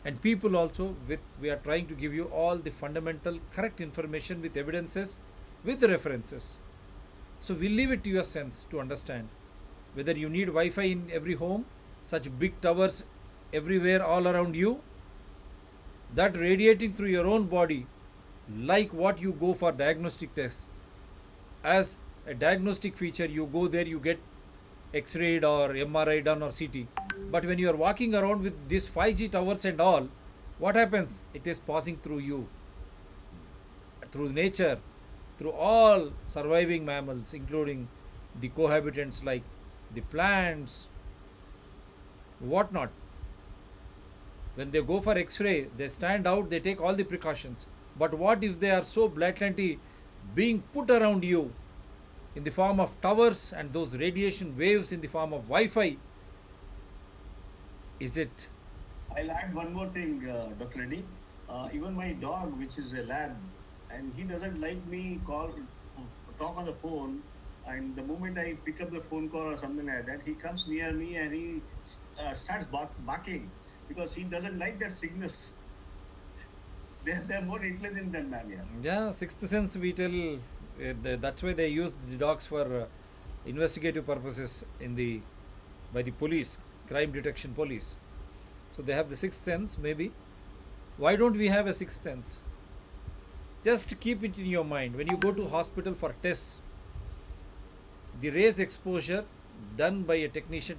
And people also, we are trying to give you all the fundamental correct information with evidences, with references. So we'll leave it to your sense to understand whether you need Wi-Fi in every home, such big towers everywhere all around you, that radiating through your own body, like what you go for diagnostic tests. As a diagnostic feature, you go there, you get X-rayed or MRI done or CT. But when you are walking around with these 5G towers and all, what happens? It is passing through you, through nature, through all surviving mammals, including the cohabitants like the plants, whatnot. When they go for X-ray, they stand out, they take all the precautions. But what if they are so blatantly being put around you in the form of towers and those radiation waves in the form of Wi-Fi? Is it? I'll add one more thing, Dr. Reddy. Even my dog, which is a lab, and he doesn't like me talk on the phone. And the moment I pick up the phone call or something like that, he comes near me and he starts barking, because he doesn't like that signals. They're more intelligent than man. Yeah. Yeah, sixth sense we tell. That's why they use the dogs for investigative purposes by the police, crime detection police. So they have the sixth sense maybe. Why don't we have a sixth sense? Just keep it in your mind. When you go to hospital for tests, the rays exposure done by a technician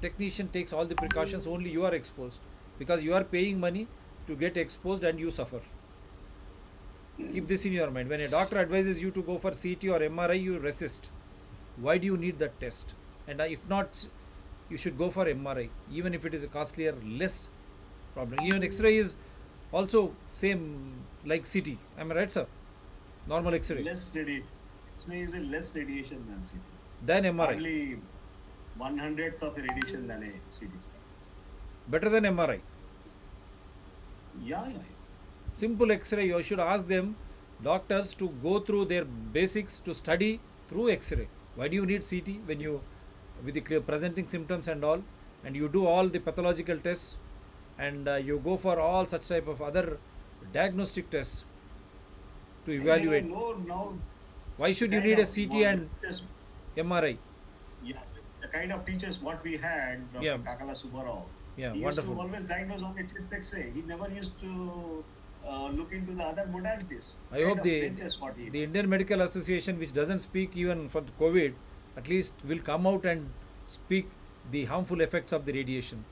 takes all the precautions, only you are exposed, because you are paying money to get exposed and you suffer. Keep this in your mind. When a doctor advises you to go for CT or MRI, you resist. Why do you need that test? And if not, you should go for MRI, even if it is a costlier, less problem. Even X-ray is also same like CT. Am I right, sir? Normal X-ray. X-ray is a less radiation than CT. Then MRI. Hardly 1/100th of a radiation than a CT scan. Better than MRI. Yeah, yeah. Simple X-ray. You should ask them, doctors, to go through their basics to study through X-ray. Why do you need CT when you, with the presenting symptoms and all, and you do all the pathological tests, and you go for all such type of other diagnostic tests to evaluate? No, no. Why should you Kind need a of CT and teachers, MRI? yeah, the kind of teachers what we had, Dr. Yeah. Kakala Subbarao, Yeah, he wonderful. used to always diagnose on a chest X-ray. He never used to look into the other modalities. I hope Kind of dangerous what he the Indian Medical Association, which doesn't speak even for the COVID, at least will come out and speak the harmful effects of the radiation.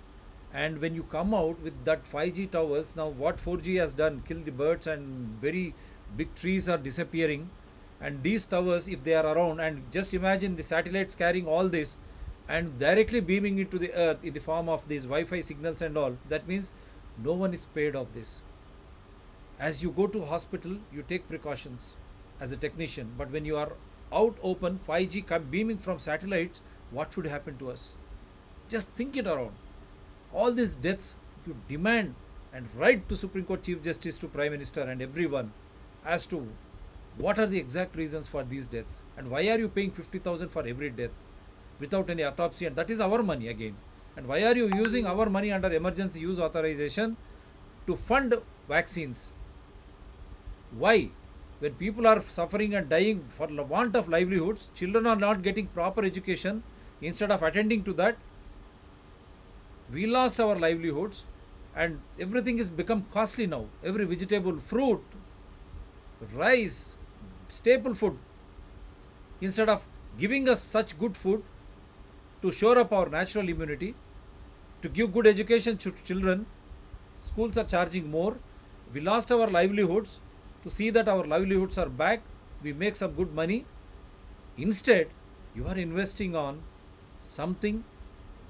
And when you come out with that 5G towers, now what 4G has done, kill the birds and very big trees are disappearing. And these towers, if they are around, and just imagine the satellites carrying all this and directly beaming into the earth in the form of these Wi-Fi signals and all, that means No one is paid of this. As you go to hospital, you take precautions as a technician, but when you are out open, 5G beaming from satellites, what should happen to us? Just think it around. All these deaths, you demand and write to Supreme Court Chief Justice, to Prime Minister and everyone as to what are the exact reasons for these deaths, and why are you paying 50,000 for every death without any autopsy, and that is our money again, and why are you using our money under emergency use authorization to fund vaccines? Why? When people are suffering and dying for want of livelihoods, children are not getting proper education, instead of attending to that, we lost our livelihoods, and everything is become costly now. Every vegetable, fruit, rice, staple food, instead of giving us such good food to shore up our natural immunity, to give good education to children, schools are charging more. We lost our livelihoods. To see that our livelihoods are back, we make some good money. Instead, you are investing on something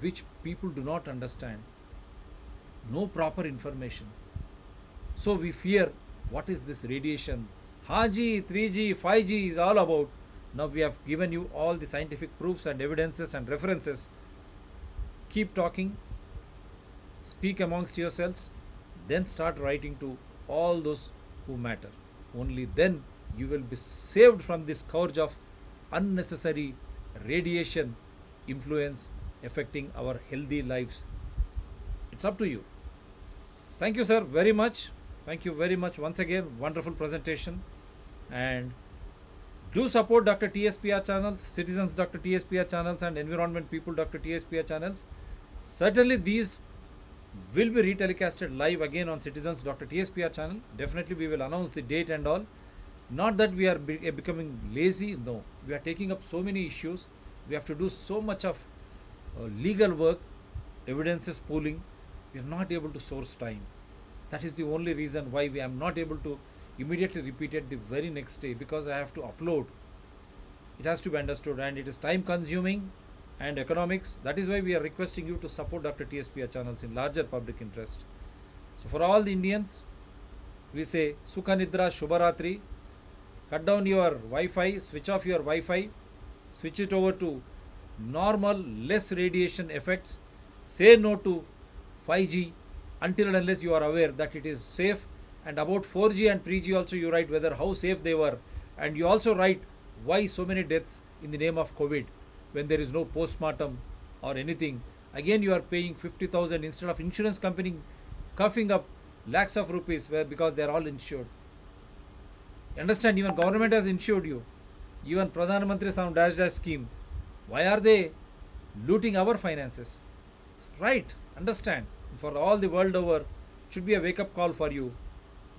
which people do not understand. No proper information. So we fear, what is this radiation? Haji, 3G, 5G is all about. Now we have given you all the scientific proofs and evidences and references. Keep talking, speak amongst yourselves, then start writing to all those who matter. Only then you will be saved from this scourge of unnecessary radiation influence affecting our healthy lives. It's up to you. Thank you, sir, very much. Thank you very much once again. Wonderful presentation. And do support Dr. TSPR channels, Citizens Dr. TSPR channels, and Environment People Dr. TSPR channels. Certainly these will be retelecasted live again on Citizens Dr. TSPR channel. Definitely we will announce the date and all. Not that we are becoming lazy, no. We are taking up so many issues. We have to do so much of legal work, evidences pooling. We are not able to source time. That is the only reason why we am not able to immediately repeat it the very next day, because I have to upload. It has to be understood, and it is time consuming and economics. That is why we are requesting you to support Dr. TSPR channels in larger public interest. So for all the Indians, we say Sukha Nidra Shubharatri. Cut down your Wi-Fi, switch off your Wi-Fi, switch it over to normal, less radiation effects. Say no to 5G until and unless you are aware that it is safe. And about 4G and 3G also you write whether how safe they were. And you also write why so many deaths in the name of COVID when there is no postmortem or anything. Again you are paying 50,000 instead of insurance company coughing up lakhs of rupees because they are all insured. Understand, even government has insured you. Even Pradhan Mantri Sam Dash Dash scheme. Why are they looting our finances? Right, understand. For all the world over, it should be a wake up call for you.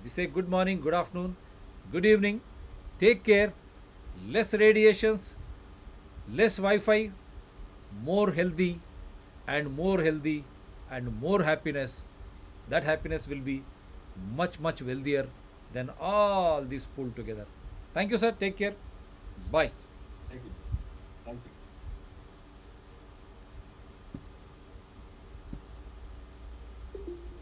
We say good morning, good afternoon, good evening. Take care. Less radiations, less Wi-Fi, more healthy and more healthy and more happiness. That happiness will be much, much wealthier than all these pulled together. Thank you, sir. Take care. Bye.